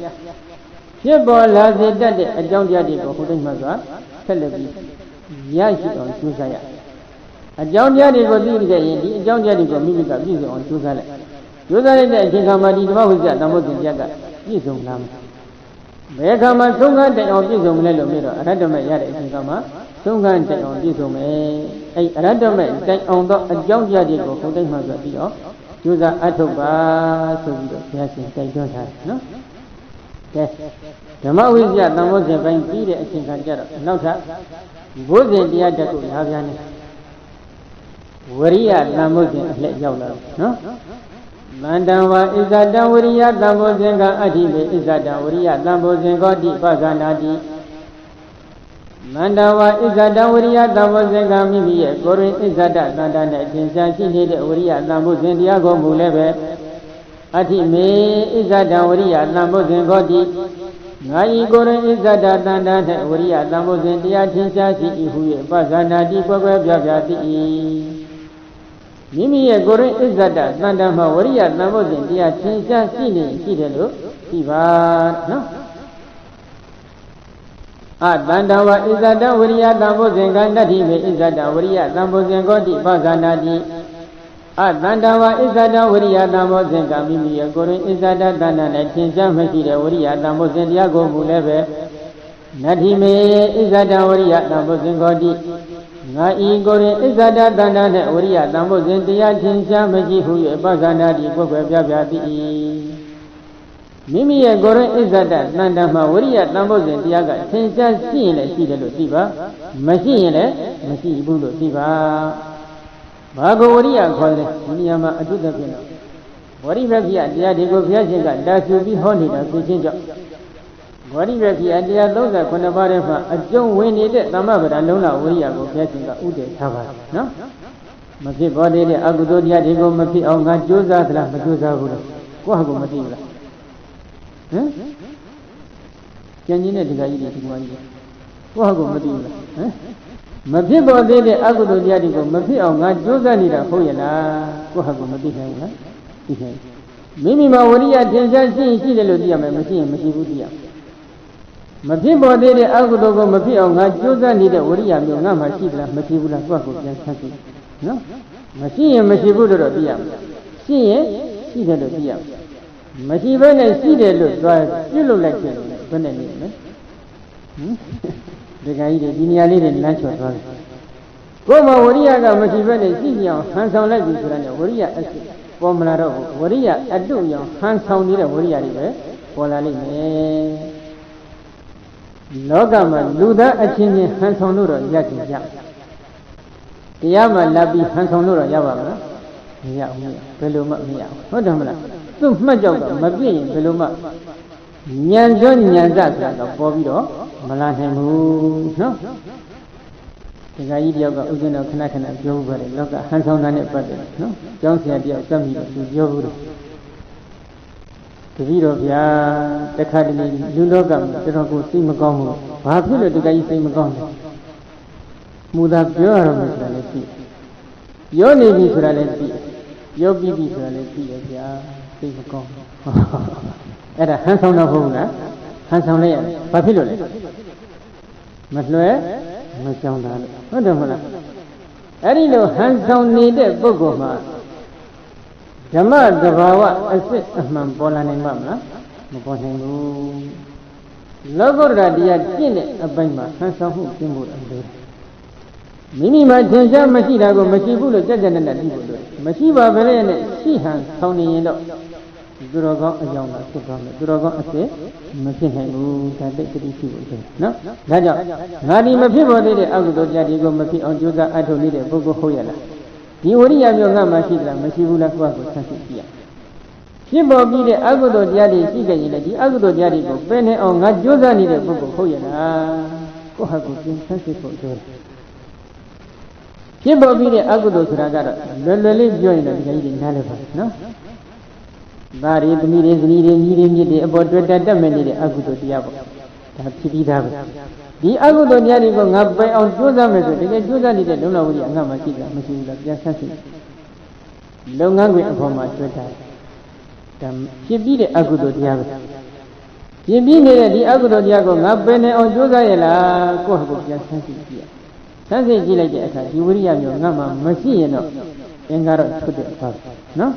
ဖြစ်ပေါ်လာစေတတ်တဲ့အကြောင်းတရားတွေကိုဟုတ်တိုင်းမှသာဆက်လက်ပြီးရရှိအောင်ကြိုးစားရအကြောင်းတရားတွေကိုသိခဲ့ရင်ဒီအကြောင်းတရားတွေကိုမိမိကပြည့်စုံအောင်ကြိုးစားလိုက်ကြိုးစားလိုက်တဲ့အချိန်ခါမှာဒီဓမ္မဝိဇ္ဇာတမ္မုဇဉ်တရားကပြည့်စုံလာမယ်ဘယ်ခါမှသုံးခန်းတိုင်အောင်ပြည့်စုံမလဲလို့ပြောတော့အရဟတမေရတဲ့အချိန်ခါမှာသုံးခန်းတိုင်အောင်ပြည့်စုံမယ်အဲ့အရဟတမေတိုင်အောင်တော့အကြောင်းတရားတွေကိုဟုတ်တိုင်းမှဆိုပြီးတော့ကြိုးစားအထုတ်ပါဆိုပြီးတော့ဘုရားရှင်တိုက်တွန်းထားတယ်နော်ကဲဓမ္မဝိဇ္ဇာတမ္မုဇဉ်ပိုင်းပြီးတဲ့အချိန်ခါကျတော့နောက်ထပ်ဘုဇဉ်တရားတက်ကိုလာပြန်တယ်ဝရိယတမ္မုဇဉ်အလှည့်ရောက်လာတယ်နော် Mandava Izada Uriya Tambozinga Adibe Izada Uriya Tambozinga Di Pazanadi Mandava Izada Uriya Tambozinga Mimiye Korin Izada Tandana Jinsa Shini Uriya Tambozinga Mulebe Adime Izada Uriya Tambozinga Di Ngai Korin Izada Tandana Uriya Tambozinga Jinsa Shini Huye Pazanadi Kwebe Byabati Mimi Gorin Izada, Nandama Waria, Namozin, Dia Chinsa, Sini, Sidelo, Siva, no? Dandawa Izada, Waria, Namozin, Gandhi, Izada, Waria, Namozin, Godi, Bazanadi. Dandawa Izada, Waria, Namozin, Mimi, Gorin Izada, Dandana, Chinsa, Masida, Waria, Namozin, Diago, Muleve, Nadime, Izada, Waria, Namozin, Godi. Ngai Gorin Izada Dandana Uriya Tambozin Dia Chinsa Maji Huye Bazanadi Kwebe Byabati Mimi Gorin Izada Nandama Uriya Tambozin Diaga Chinsa Sile Sidelo Siva Machine Machi Bulo Siva Bago Uriya Kole Niyama Aduda Pino Waribakia Dia Digo Vyajinga Dasubi Honida Kuchinja Waribakia Dia Loza Konabarefa Ajon Winnie Tamabra Lona Uriya go Vyajinga Ude Tava no Mafi Body Agudodia Digo Mafi Onga Joza Majuza Budo Quago Matila Janina Digayi Tigwani Quago Matila Mafi Body Agudodia Digo Mafi Onga Joza Nida Hoyana Quago Matila Mimi Mauriya Tensa Shi the Ludia Machine Machibudia Mafi Body Agudogo Mafi Onga Joza Nida Uriya Yama Shibla Machibula Quago Yansaki no Machine Machibudo Dia See the Ludia Machibana see the look you look like it The guy did in natural one. Goma Uriaga Machibana see you handsome like this and Uria Pomlaro Uria Adu young handsome near Uria River Polali Logama Luda Achini handsome Nuro Yakin Yama Labi handsome Nuro Yava Peluma Mia Hodamla so much of Mabi Peluma Nyanjon Nyanzaka Bobido Malahemu no The guy yoga Uzino Kanakana Jover Loga handsome Nane Brother no Johnson Adia Sami to Jover The video of Ya the Academy Lulogam the Rogo Simagomo Papilla the guy Simagomo Muda Pure Your name is Raletti Your baby is Raletti Ya Simagomo At a handsome Nahuna handsome layer Papillo Masloe Masonda Madamala Arilo handsome needed Bogoma Jama Davawa Asset Ahman Bolan and Mamma Moponu Logo Radia Chine Abima Hansahu Timur and Minima Tenja Machida Machibulo Jajan and Dibulo Machiba Velen Shihan Tony and Duragon Ayama Duragon Ase Machihan Kadi No Naja Nadi Mapibo de Agudo Jadigo Mapi on Juga Atoli de Bogo Hoyala The Uriya Yoga Machida Machibula Quago Santia Shibo be the Agudo Jadi Siga the Agudo Jadigo Bene on Najoza Nida Bogo Hoyala Kohago Sansipo Shibo be the Agudo Suragara Lily joined the Jadi Naleva no Bari the meetings needed about the Agudo Diabo The Agudo Diabo Nabai on Joza Meso, the Joza needed Luna Machida, Machida, Yassassi. Longangui upon my sweater. She be the Agudo Diabo. She be the Agudo Diago, Nabene on Joza, Kohago, Yassassi. Sansi Gilaka, you will have your Nama, Machino, Engaro to the park. No?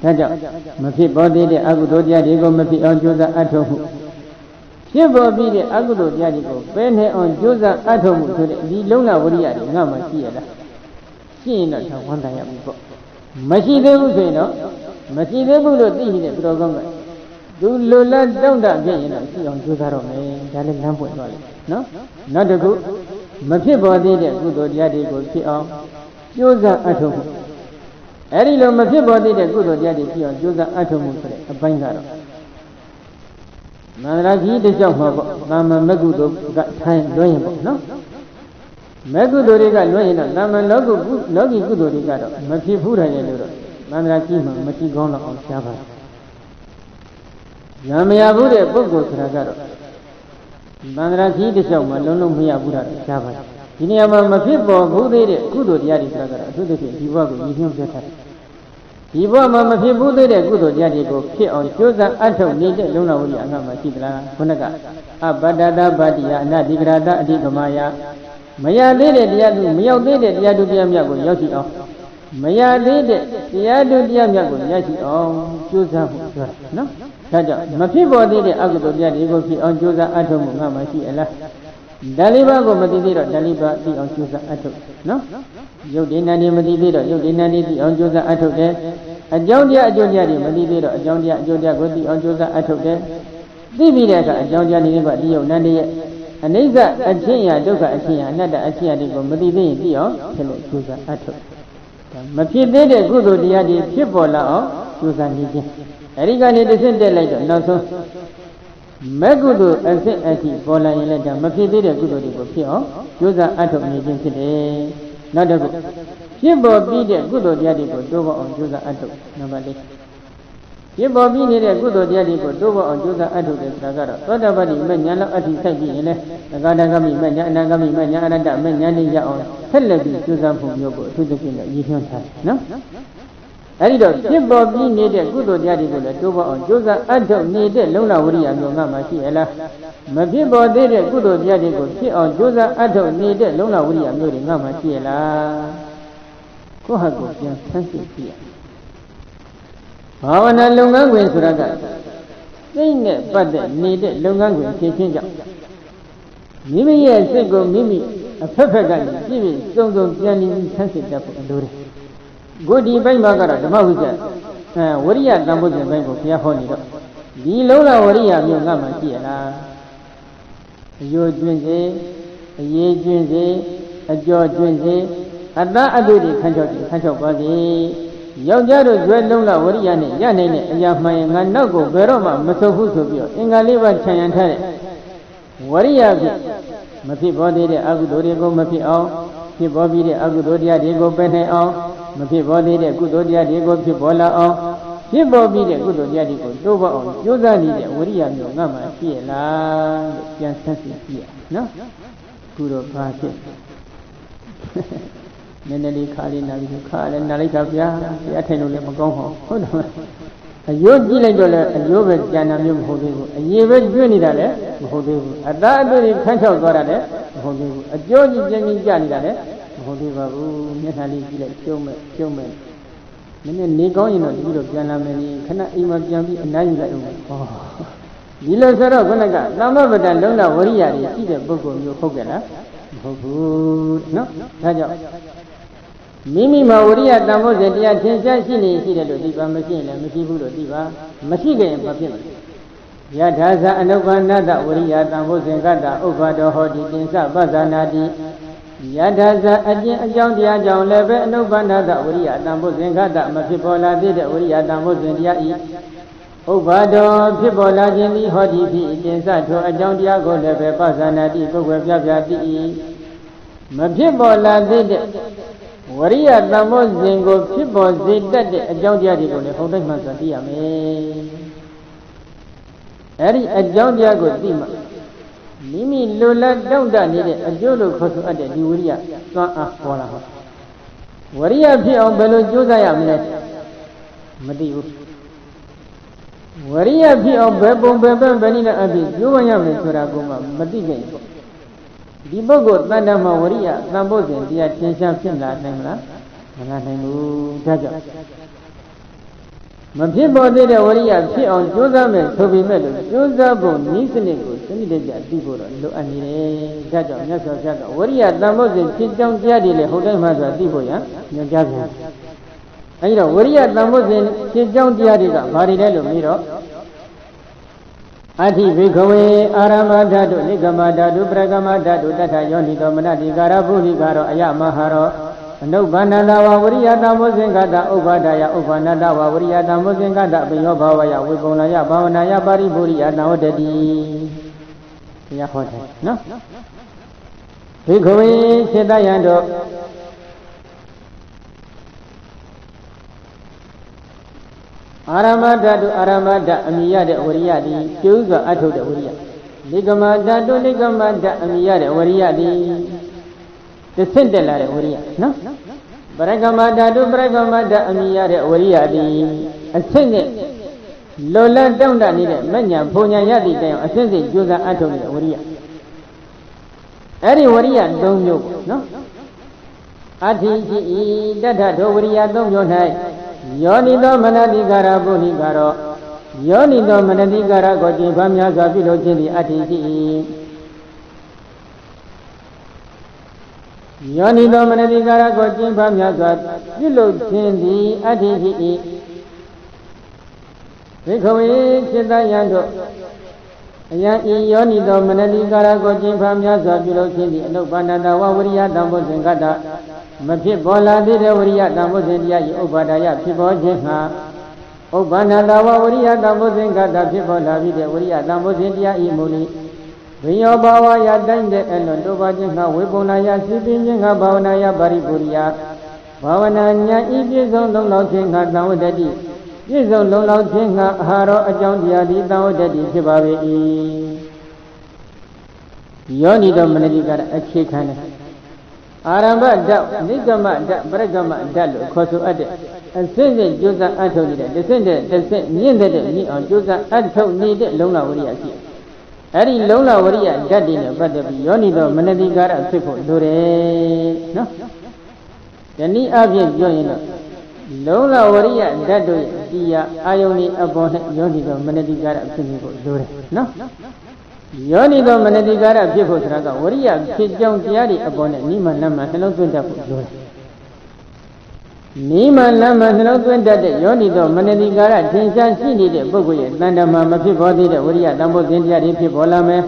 Taja, Mafi body the Agudo Diago, Mafi on Joza Atohu. Shibo be the Agudo Diadigo, Bene on Joza Atom to the Lona Woria, Nama Siela. She not have one day before. Machide Uzeno, Machide Bulo Dini the Progonga. Do Lola down that again, see on Juzaro, Dalek Lampo. No? Not a good. Mafi body the Agudo Diadigo, see on Joza Atom. Eri lo maဖြစ်ပေါ်သေးတဲ့ကုသိုလ်တရားတွေဖြစ်အောင်ကြိုးစားအထောက်မှုဆိုတဲ့အပိုင်းကတော့မန္တရာကြီးတစ်လျှောက်မှာပေါ့ကာမမကုသိုလ်ကထိုင်လွှဲရင်ပေါ့နော်မကုသိုလ်တွေကလွှဲရင်တော့ကာမလောကီကုသိုလ်တွေကတော့မဖြစ်ဘူးတယ်လို့တော့မန္တရာကြီးမှာမရှိကောင်းတော့အောင်ရှားပါရမရဘူးတဲ့ပုဂ္ဂိုလ်ဆိုတာကတော့မန္တရာကြီးတစ်လျှောက်မှာလုံးလုံးမရဘူးတာရှားပါဒီနေရာမှာမဖြစ်ပေါ်ဘူးသေးတဲ့ကုသိုလ်တရားတွေဆိုတာကတော့အထူးသဖြင့်ဒီဘဝကိုရည်ညွှန်းပြထားတယ်ဒီဘဝမှာမဖြစ်ဘူးသေးတဲ့ကုသိုလ်တရားတွေကိုဖြစ်အောင်ကြိုးစားအထောက်နေတဲ့လုံလဝိရိယအငါမှာရှိသလားခုနကအပတ္တတဗတ္တိယအနတိကရတအဓိကမယမရသေးတဲ့တရားသူမရောက်သေးတဲ့တရားသူတရားမြတ်ကိုရောက်ရှိအောင်မရသေးတဲ့တရားသူတရားမြတ်ကိုရရှိအောင်ကြိုးစားဖို့ပြောတာနော်ဒါကြောင့်မဖြစ်ပေါ်သေးတဲ့အကုသိုလ်တရားတွေကိုဖြစ်အောင်ကြိုးစားအထောက်မှုငါမှာရှိအလားဓာလေးပါးကိုမသိသေးတော့ဓာလေးပါးသိအောင်ကြိုးစားအထုတ်နော်ရုပ်ဒီနာနေမသိသေးတော့ရုပ်ဒီနာနေသိအောင်ကြိုးစားအထုတ်တယ်အကြောင်းတရားအကျိုးတရားတွေမသိသေးတော့အကြောင်းတရားအကျိုးတရားကိုသိအောင်ကြိုးစားအထုတ်တယ်သိပြီးတဲ့အခါအကြောင်းတရားတွေပါဒီယုံနန္တရဲ့အနိစ္စအချင်းရာဒုက္ခအချင်းရာအနတ္တအချင်းရာတွေကိုမသိသေးရင်သိအောင်ဖြစ်လို့ကြိုးစားအထုတ်မဖြစ်သေးတဲ့ကုသိုလ်တရားတွေဖြစ်ပေါ်လာအောင်ကြိုးစားနေခြင်းအဲဒီကနေတစ်ဆင့်တက်လိုက်တော့နောက်ဆုံးမကုသိုလ်အစစ်အထိပေါ်လာရင်လည်းဒါမဖြစ်သေးတဲ့ကုသိုလ်တွေကိုဖြစ်အောင်ကြိုးစားအထောက်နေခြင်းဖြစ်တယ်။နောက်တစ်ခုဖြစ်ပေါ်ပြီးတဲ့ကုသိုလ်တရားတွေကိုတိုးပေါ်အောင်ကြိုးစားအထောက်နံပါတ်၄ဖြစ်ပေါ်ပြီးနေတဲ့ကုသိုလ်တရားတွေကိုတိုးပေါ်အောင်ကြိုးစားအထောက်တယ်ဆိုတာကတော့သောတာပတိမဉ္ဇဉ်လောက်အထိစိုက်ပြီးရင်လည်းသက္ကတာဂမိမဉ္ဇဉ်အနာဂမိမဉ္ဇဉ်အရတ္တမဉ္ဇဉ်တွေရအောင်ဆက်လက်ပြီးကြိုးစားဖို့မျိုးကိုအထူးသဖြင့်ရည်ညွှန်းထားတယ်နော်။အဲဒီတော့ဖြစ်ပေါ်ပြီးနေတဲ့ကုသိုလ်တရားတွေကိုလည်းတိုးပေါ်အောင်ကြိုးစားအထောက်နေတဲ့လုံလဝရိယမျိုးငါမှရှိရလားမဖြစ်ပေါ်သေးတဲ့ကုသိုလ်တရားတွေကိုဖြစ်အောင်ကြိုးစားအထောက်နေတဲ့လုံလဝရိယမျိုးတွေငါမှရှိရလားကိုယ့်ဟာကိုယ်ပြန်ဆန်းစစ်ကြည့်ရဘာဝနာလုပ်ငန်းခွင်ဆိုတာကစိတ်နဲ့ပတ်သက်နေတဲ့လုပ်ငန်းခွင်ဖြစ်ခြင်းကြောင့်မိမိရဲ့စိတ်ကိုမိမိအဖက်ဖက်ကနေပြည့်ပြည့်စုံစုံပြန်ပြီးဆန်းစစ်တတ်ဖို့လိုတယ်ကိုဒီဘိုင်းမှာကတော့ဓမ္မဝိဇ္ဇဝရိယတန်ဖို့စဉ်ဘိုင်းကိုဘုရားဟောနေတော့ဒီလုံးလာဝရိယမျိုးငါမှရှိရလားအယိုကျွင်းစေအရေးကျွင်းစေအကျော်ကျွင်းစေအတ္တအတုတွေခန်းချောက်ပါစေယောက်ျားတို့ဇွဲလုံးလာဝရိယနဲ့ရနိုင်တဲ့အရာမှန်ရင်ငါနောက်ကိုဘယ်တော့မှမဆုတ်ဘူးဆိုပြီးတော့အင်္ဂါလေးပါးခြံရံထားတဲ့ဝရိယဖြင့်မဖြစ်ပေါ်သေးတဲ့အကုသိုလ်တွေကိုမဖြစ်အောင်ဖြစ်ပေါ်ပြီးတဲ့အကုသိုလ်တရားတွေကိုပယ်နိုင်အောင်မဖြစ်ပေါ်သေးတဲ့ကုသိုလ်တရားတွေကိုဖြစ်ပေါ်လာအောင်ဖြစ်ပေါ်ပြီးတဲ့ကုသိုလ်တရားတွေကိုတိုးပေါ်အောင်ကြိုးစားနေတဲ့ဝရိယမျိုးငါမှရှိရလားလို့ပြန်ဆက်စစ်ကြည့်ရနော်ခုတော့ဘာဖြစ်နည်းနည်းလေးခါလေးနာပြီးခါလည်းနာလိုက်တာဗျာတရားထိုင်လို့လည်းမကောင်းပါဘူးဟုတ်တယ်အယိုးကြည့်လိုက်တော့လည်းအယိုးပဲကြံတာမျိုးမဟုတ်သေးဘူးအရေပဲကျွတ်နေတာလည်းမဟုတ်သေးဘူးအသားအသွေးတွေခန်းချောက်သွားတာလည်းမဟုတ်သေးဘူးအကျိုးကြီးပြင်းပြင်းကြနေတာလည်းမဟုတ်သေးပါဘူးမျက်နှာလေးကြည့်လိုက်ကျုံမဲ့နည်းနည်းနေကောင်းရင်တော့ဒီလိုပြန်လာမယ်ခဏအိမ်မှာပြန်ပြီးအနားယူလိုက်အောင်ဟောဒီလိုဆိုတော့ခုနကသမ္မပဒံလုံးလာဝရိယတွေရှိတဲ့ပုဂ္ဂိုလ်မျိုးဟုတ်ကြလားမဟုတ်ဘူးနော်ဒါကြောင့်မိမိမှာဝရိယတန်ဖို့စဉ်တရားသင်ရှားရှိနေရှိတယ်လို့ဒီပါမရှိရင်လည်းမရှိဘူးလို့ဒီပါမရှိခင်မဖြစ်ဘူးယထာဇအနုပ္ပန္နတဝရိယတံဘုဇင်္ဂတဥပ္ပါဒောဟောတိတင်္စပဇာနာတိယထာဇအကျင့်အကြောင်းတရားကြောင့်လည်းပဲအနုပ္ပန္နတဝရိယတံဘုဇင်္ဂတမဖြစ်ပေါ်လာသေးတဲ့ဝရိယတံဘုဇင်တရားဤဥပ္ပါဒောဖြစ်ပေါ်လာခြင်းသည်ဟောတိဖြစ်တင်္စထိုအကြောင်းတရားကိုလည်းပဲပဇာနာတိပုဂ္ဂိုလ်ပြပြတိမဖြစ်ပေါ်လာသေးတဲ့ဝရိယတံဘုဇင်ကိုဖြစ်ပေါ်စေတတ်တဲ့အကြောင်းတရားတွေကိုလည်းဟုတ်တိုင်းမှဆိုသိရမယ်အဲ့ဒီအကြောင်းတရားကိုသိမှမိမိလိုလားတောင့်တနေတဲ့အကျိုးလို့ခေါ်ဆိုအပ်တဲ့ဒီဝရိယသွမ်းအားပေါ်လာမှာဝရိယဖြစ်အောင်ဘယ်လိုကြိုးစားရမလဲမသိဘူးဝရိယဖြစ်အောင်ဘယ်ပုံဘယ်နည်းနဲ့အဖြစ်ကြိုးပမ်းရမယ်ဆိုတာကိုမှမသိခဲ့ဘူးဒီပုဂ္ဂိုလ်တဏ္ဍမှာဝရိယသံဖို့စဉ်တရားသင်္ချာဖြစ်လာနိုင်မလားမလာနိုင်ဘူးဒါကြောင့်မဖြစ်ပေါ်သေးတဲ့ဝရိယဖြစ်အောင်ကြိုးစားမယ်ဆိုပေမဲ့လို့ကြိုးစားဖို့နည်းစနစ်ကိုစနစ်တကျသိဖို့တော့လိုအပ်နေတယ်ဒါကြောင့်မြတ်စွာဘုရားကဝရိယသံဖို့စဉ်ဖြစ်ကြောင်းတရားတွေလည်းဟုတ်တိုင်းမှဆိုတာသိဖို့ရညွှန်ကြားပြန်အဲဒီတော့ဝရိယသံဖို့စဉ်ဖြစ်ကြောင်းတရားတွေကဘာတွေလဲလို့ပြီးတော့အဋ္ဌိဘိက္ခဝေအာရမဓာတုနိဂမဓာတုပရဂမဓာတုတထယောနိသောမနတိကာရဘုဟိကာရောအယမဟာရော Anubananda Wavriya Mosingata Ubadaya Ubananda Wavriya Mosingata Biyobhavaya Vibonaya Bhavanaya Pariburiya Naudadi Yahoda no Bhikkhave Chitayando Aramada Amiyade Uriyadi Yuga Ato the Uriya Ligamada do Ligamada Amiyade Uriyadi the Sindela Uriya no Bragamada do Bragamada Amiyade Uriyadi a Sindel Lola down that needed Manya Punya Yadi a Sindel Yuga Ato the Uriya Eri Uriya don't you no Ati Dada do Uriya don't you night Yonido Manadikara Bunikaro Yonido Manadikara Goji Pamya Sapilo Chindi Atiji Yonido Manadikara Goji Pamya Sapilo Chindi Atiji Bhikkhave Chitayando Yonido Manadikara Goji Pamya Sapilo Chindi Anubananda Wavriya Singata Mapit Bola de Uriya Damosindia Ubadaya Pibo Jinha Ubananda Wavriya Damosingata Pibola de Uriya Damosindia Imuni Vyobawa Yadande and Ndoba Jinha Wibonaya Sipin Jinha Bavanaya Bariburiya Bavananya Ibizon Long Jinha Dawdadi Izon Long Jinha Haro Ajondia Di Dawdadi Chibavi Yonido Manadikara Achikana Aramba da Nigama da Bragama Dalu Kosu Ade and Sindel Jusa Atoli, the Sindel, the Sindel, me on Jusa Ato needed Lona Uriaki. Ari Lona Uria Dadina, but the Yonido Manadigara people, Dure no? The Ni Avian Yonino Lona Uria Dadu, Dia Ioni upon Yonido Manadigara people, Dure no? Yonido Manadigara people, Uria, Kidjon Tiari upon Nima Lama, hello to the Nima Lama, hello to the Yonido Manadigara, Tinsan Sini, Boguya, Landama, Mapibodi, the Uria, Dambos India, Pibolame,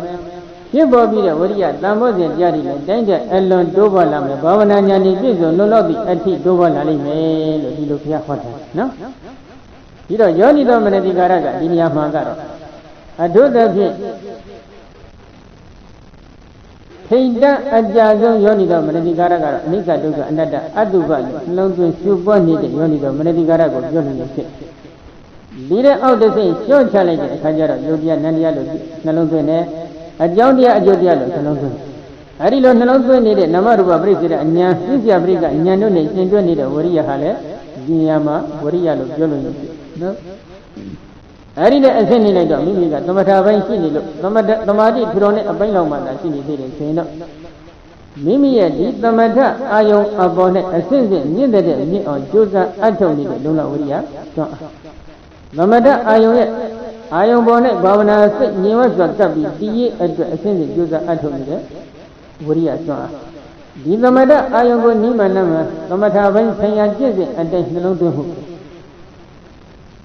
Pibobi, the Uria, Dambos India, Danger, Elon, Dovalame, Bavanani, Bizo, no lobby, Ati, Dovalali, Lupia Hota, no? You know, Yonido Manadigara, Dinia Magaro. I do the Hida Ajazo Yonido Manadigara, Nika Duga, another Aduba, Longu Suboni, Yonido Manadigara, Yoni. Leader out the same, show challenge, Kajara, Yodia, Nadia, Nalongene, Ajodia, Ajodia, Nalongu. Arilo Nalongu needed Namaruba Brigade, and Nya, Briga, Nyanone, Nindonida, Waria Hale, Ginyama, Waria, Jolon. No. Arida Aseni Lego, Mimiga, Tomata Vansini, Tomadi, Prone, a Bailoma, Sini, Sino. Mimia, Tomata, Ayo, Abone, Ascendant, neither the or Josa, Antoni, Luna Uria, Tomata, Ayo Bonnet, Bavana, Nivas, Tabi, T. Ascendant, Josa, Antoni, Uria, the Tomata, Ayo Nima Nama, Tomata Vansaya, Jesse, and then Hello to who.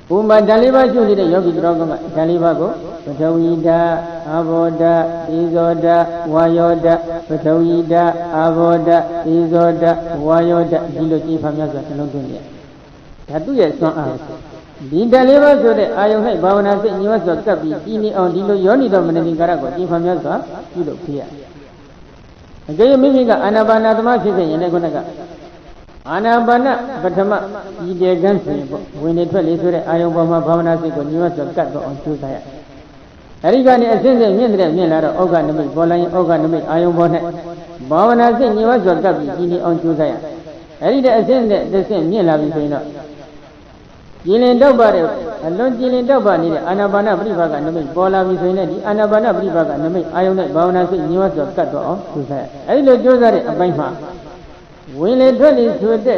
Uma Daliba Juli, the Yogi Drogama, Dalibago, Patawida, Avoda, Izoda, Wayoda, Patawida, Avoda, Izoda, Wayoda, Diloji Famasa, Logunia. Tatu yes, not out. The Daliba so that I have Bavana, you was a copy, Dini on Dilo Yoni Dominic Garago, Famasa, you look here. Again, Mimiga, Anabana, the Marches in Nagonaga. Anabana, Batama, Ide Gansi, when it was Ayobama Bavana, you was a cut on Tuesday. Arigani ascended Mila, Oganami, Bolan, Oganami, Ayobona, Bavana, you was a cut on Tuesday. Arida ascended the same Mila between us. Jilin Dobare, and Lord Jilin Dobani, Anabana Brivaga, Nami, Bola between Anabana Brivaga, Nami, Ionet, Bavana, you was a cut on Tuesday. I let Josare, a Baima. Will it really to the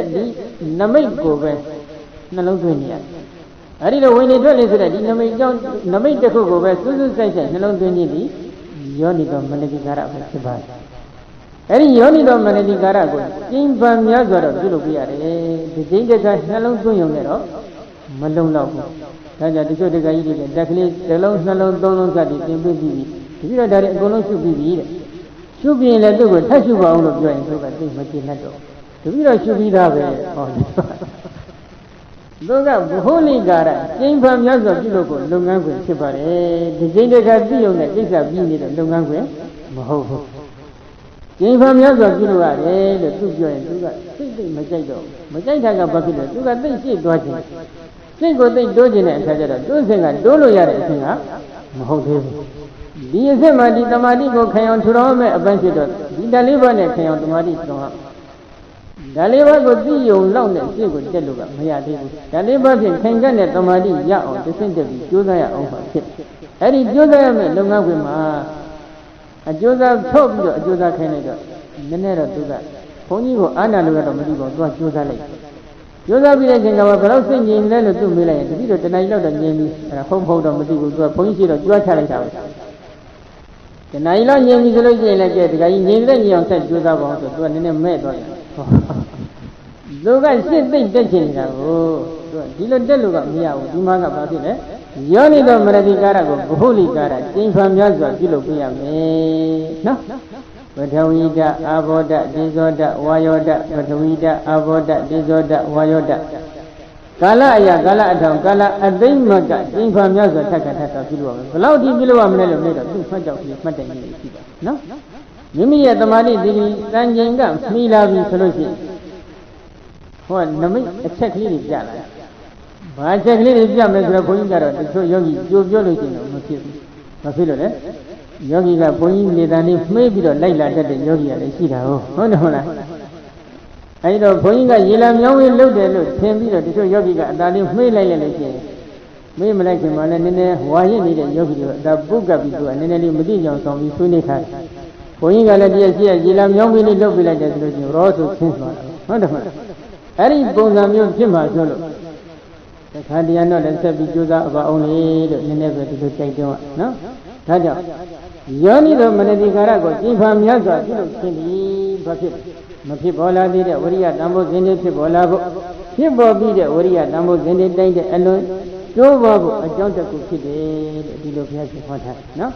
Namiko, Nalogunia? I did a winning really to the Namiko go, Susan Station, Naloguni, Yonido Managara Festival. Any Yonido Managara, Jim Van Yazara, Zulubia, the Jingas are Nalogunero, Malone. Taja to show the guy, exactly the long Nalon Donos at the Timbu. You are direct going to be. Should be in a double Tashuba of joint to a thing much in Nato. တပည့်တော်ရှုပြီးသားပဲဟောသူကဘဟုလိကာရကျင့်ဖန်များစွာပြုလို့ကိုလုပ်ငန်းခွင်ဖြစ်ပါတယ်ဒီကျင့်တကသိုံနဲ့ကိစ္စပြီးနေတဲ့လုပ်ငန်းခွင်မဟုတ်ဘူးကျင့်ဖန်များစွာပြုလို့ရတယ်လို့သူပြောရင်သူကသိမကြိုက်တော့မကြိုက်တာကဘာဖြစ်လဲသူကသိရှိသွားခြင်းစိတ်ကိုသိတိုးခြင်းတဲ့အခါကျတော့တွန်းစင်ကတိုးလို့ရတဲ့အခြင်းကမဟုတ်သေးဘူးဒီအစစ်မှဒီတမာတိကိုခံအောင်ထူထောင်မဲ့အပန်းဖြစ်တော့ဒီဓာတ်လေးပါးနဲ့ခံအောင်တမာတိထူထောင်ဓာတ်လေးပါးကိုသိယုံလောက်နဲ့စိတ်ကိုတက်လို့ကမရသေးဘူးဓာတ်လေးပါးဖြင့်ခံကတ်တဲ့တမာတိရအောင်တစ်ဆင့်တက်ပြီးကြိုးစားရအောင်ပါဖြစ်အဲ့ဒီကြိုးစားရမယ့်လုပ်ငန်းခွင်မှာအကျိုးစားထုတ်ပြီးတော့အကျိုးစားခိုင်းလိုက်တော့နည်းနည်းတော့သူကဘုန်းကြီးကိုအာနာလို့ကတော့မသိပါဘူးသူကကြိုးစားလိုက်ကြိုးစားပြီးတဲ့အချိန်ကဘယ်လောက်စိတ်ငြိမ်လဲလို့သူ့မေးလိုက်ရင်တတိတော့တဏှာကြီးလောက်တော့ငြိမ်ပြီးအဲ့ဒါဖုံဖုံတော့မသိဘူးသူကဘုန်းကြီးရှိတော့ကြွားချလိုက်တာပဲတဏှာကြီးလောက်ငြိမ်ပြီးဆိုလို့ရှိရင်လည်းကြည့်ဒီကကြီးငြိမ်တဲ့ငြိမ်အောင်ဆက်ကြိုးစားပါအောင်ဆိုသူကနည်းနည်းမဲ့သွားတယ်သူကရှင်းသိမ့်တက်ချင်နေတာကိုသူကဒီလိုတက်လို့ကမရဘူးဒီမှာကဘာဖြစ်လဲယောနိတော်မရတိကာရကိုဘဟုလိကာရကျင့်ဖန်များစွာပြုလုပ်ပြရမယ်နော်ပထဝီဓာအာဘောဓတေဇောဓဝါယောဓပထဝီဓာအာဘောဓတေဇောဓဝါယောဓကာလအရာကာလအထောင်ကာလအသိမကကျင့်ဖန်များစွာထက်ခါထက်ခါပြုလုပ်ရမယ်ဘယ်လောက်ဒီပြုလုပ်ရမလဲလို့နေတော့သူ့မှတ်ကြောက်ပြီးမှတ်တယ်ကြီးရှိတာနော်မိမိရဲ့တမာတိဒီတန်ကျင်ကမှီလာပြီဆိုလို့ရှိရင်ဟောနမိတ်အချက်ကလေးတွေပြလာတယ်ဘာအချက်ကလေးတွေပြမယ်ဆိုတော့ဘုန်းကြီးကတော့တချို့ယောဂီကြိုပြောလို့ရှိရင်တော့မဖြစ်ဘူးမဖြစ်လို့လေယောဂီကဘုန်းကြီးနေတန်လေးမှေးပြီးတော့လိုက်လာတတ်တဲ့ယောဂီကလည်းရှိတာဟုတ်တယ်မဟုတ်လားအဲဒီတော့ဘုန်းကြီးကရေလာမြောင်းဝေးလုပ်တယ်လို့ထင်ပြီးတော့တချို့ယောဂီကအတားလေးမှေးလိုက်လို့ရှိရင်မေးမလိုက်ခင်မှာလည်းနည်းနည်းဝါရစ်နေတဲ့ယောဂီတွေအတာပုတ်ကပ်ပြီးသူကနည်းနည်းလေးမသိကြအောင်ဆောင်ပြီးဆွေးနွေးထားတယ်ဘုန်းကြီးကလည်းတရားရှိရရေလာမြောင်းဝေးလေးလုပ်ပြလိုက်တယ်ဆိုလို့ရှိရင်ရောဆိုဆင်းသွားတာဟုတ်တယ်မဟုတ်လားအဲ့ဒီပုံစံမျိုးဖြစ်မှာဆိုလို့တခါတည်းတော့လည်းဆက်ပြီးကြိုးစားအပါအောင်လေလို့နည်းနည်းပဲဒီလိုကြိုက်တော့နော်ဒါကြောင့်ယောနိတော်မနတိကာရကိုကျင့်ဖန်များစွာပြုလုပ်ခြင်းသည်ဘာဖြစ်မဖြစ်ပေါ်လာသေးတဲ့ဝရိယတန်ဖိုးစဉ်တွေဖြစ်ပေါ်လာဖို့ဖြစ်ပေါ်ပြီးတဲ့ဝရိယတန်ဖိုးစဉ်တွေတိုင်းတဲ့အလွန်ကျိုးပေါ်ဖို့အကြောင်းတစ်ခုဖြစ်တယ်လို့ဒီလိုဘုရားရှင်ဟောထားနော်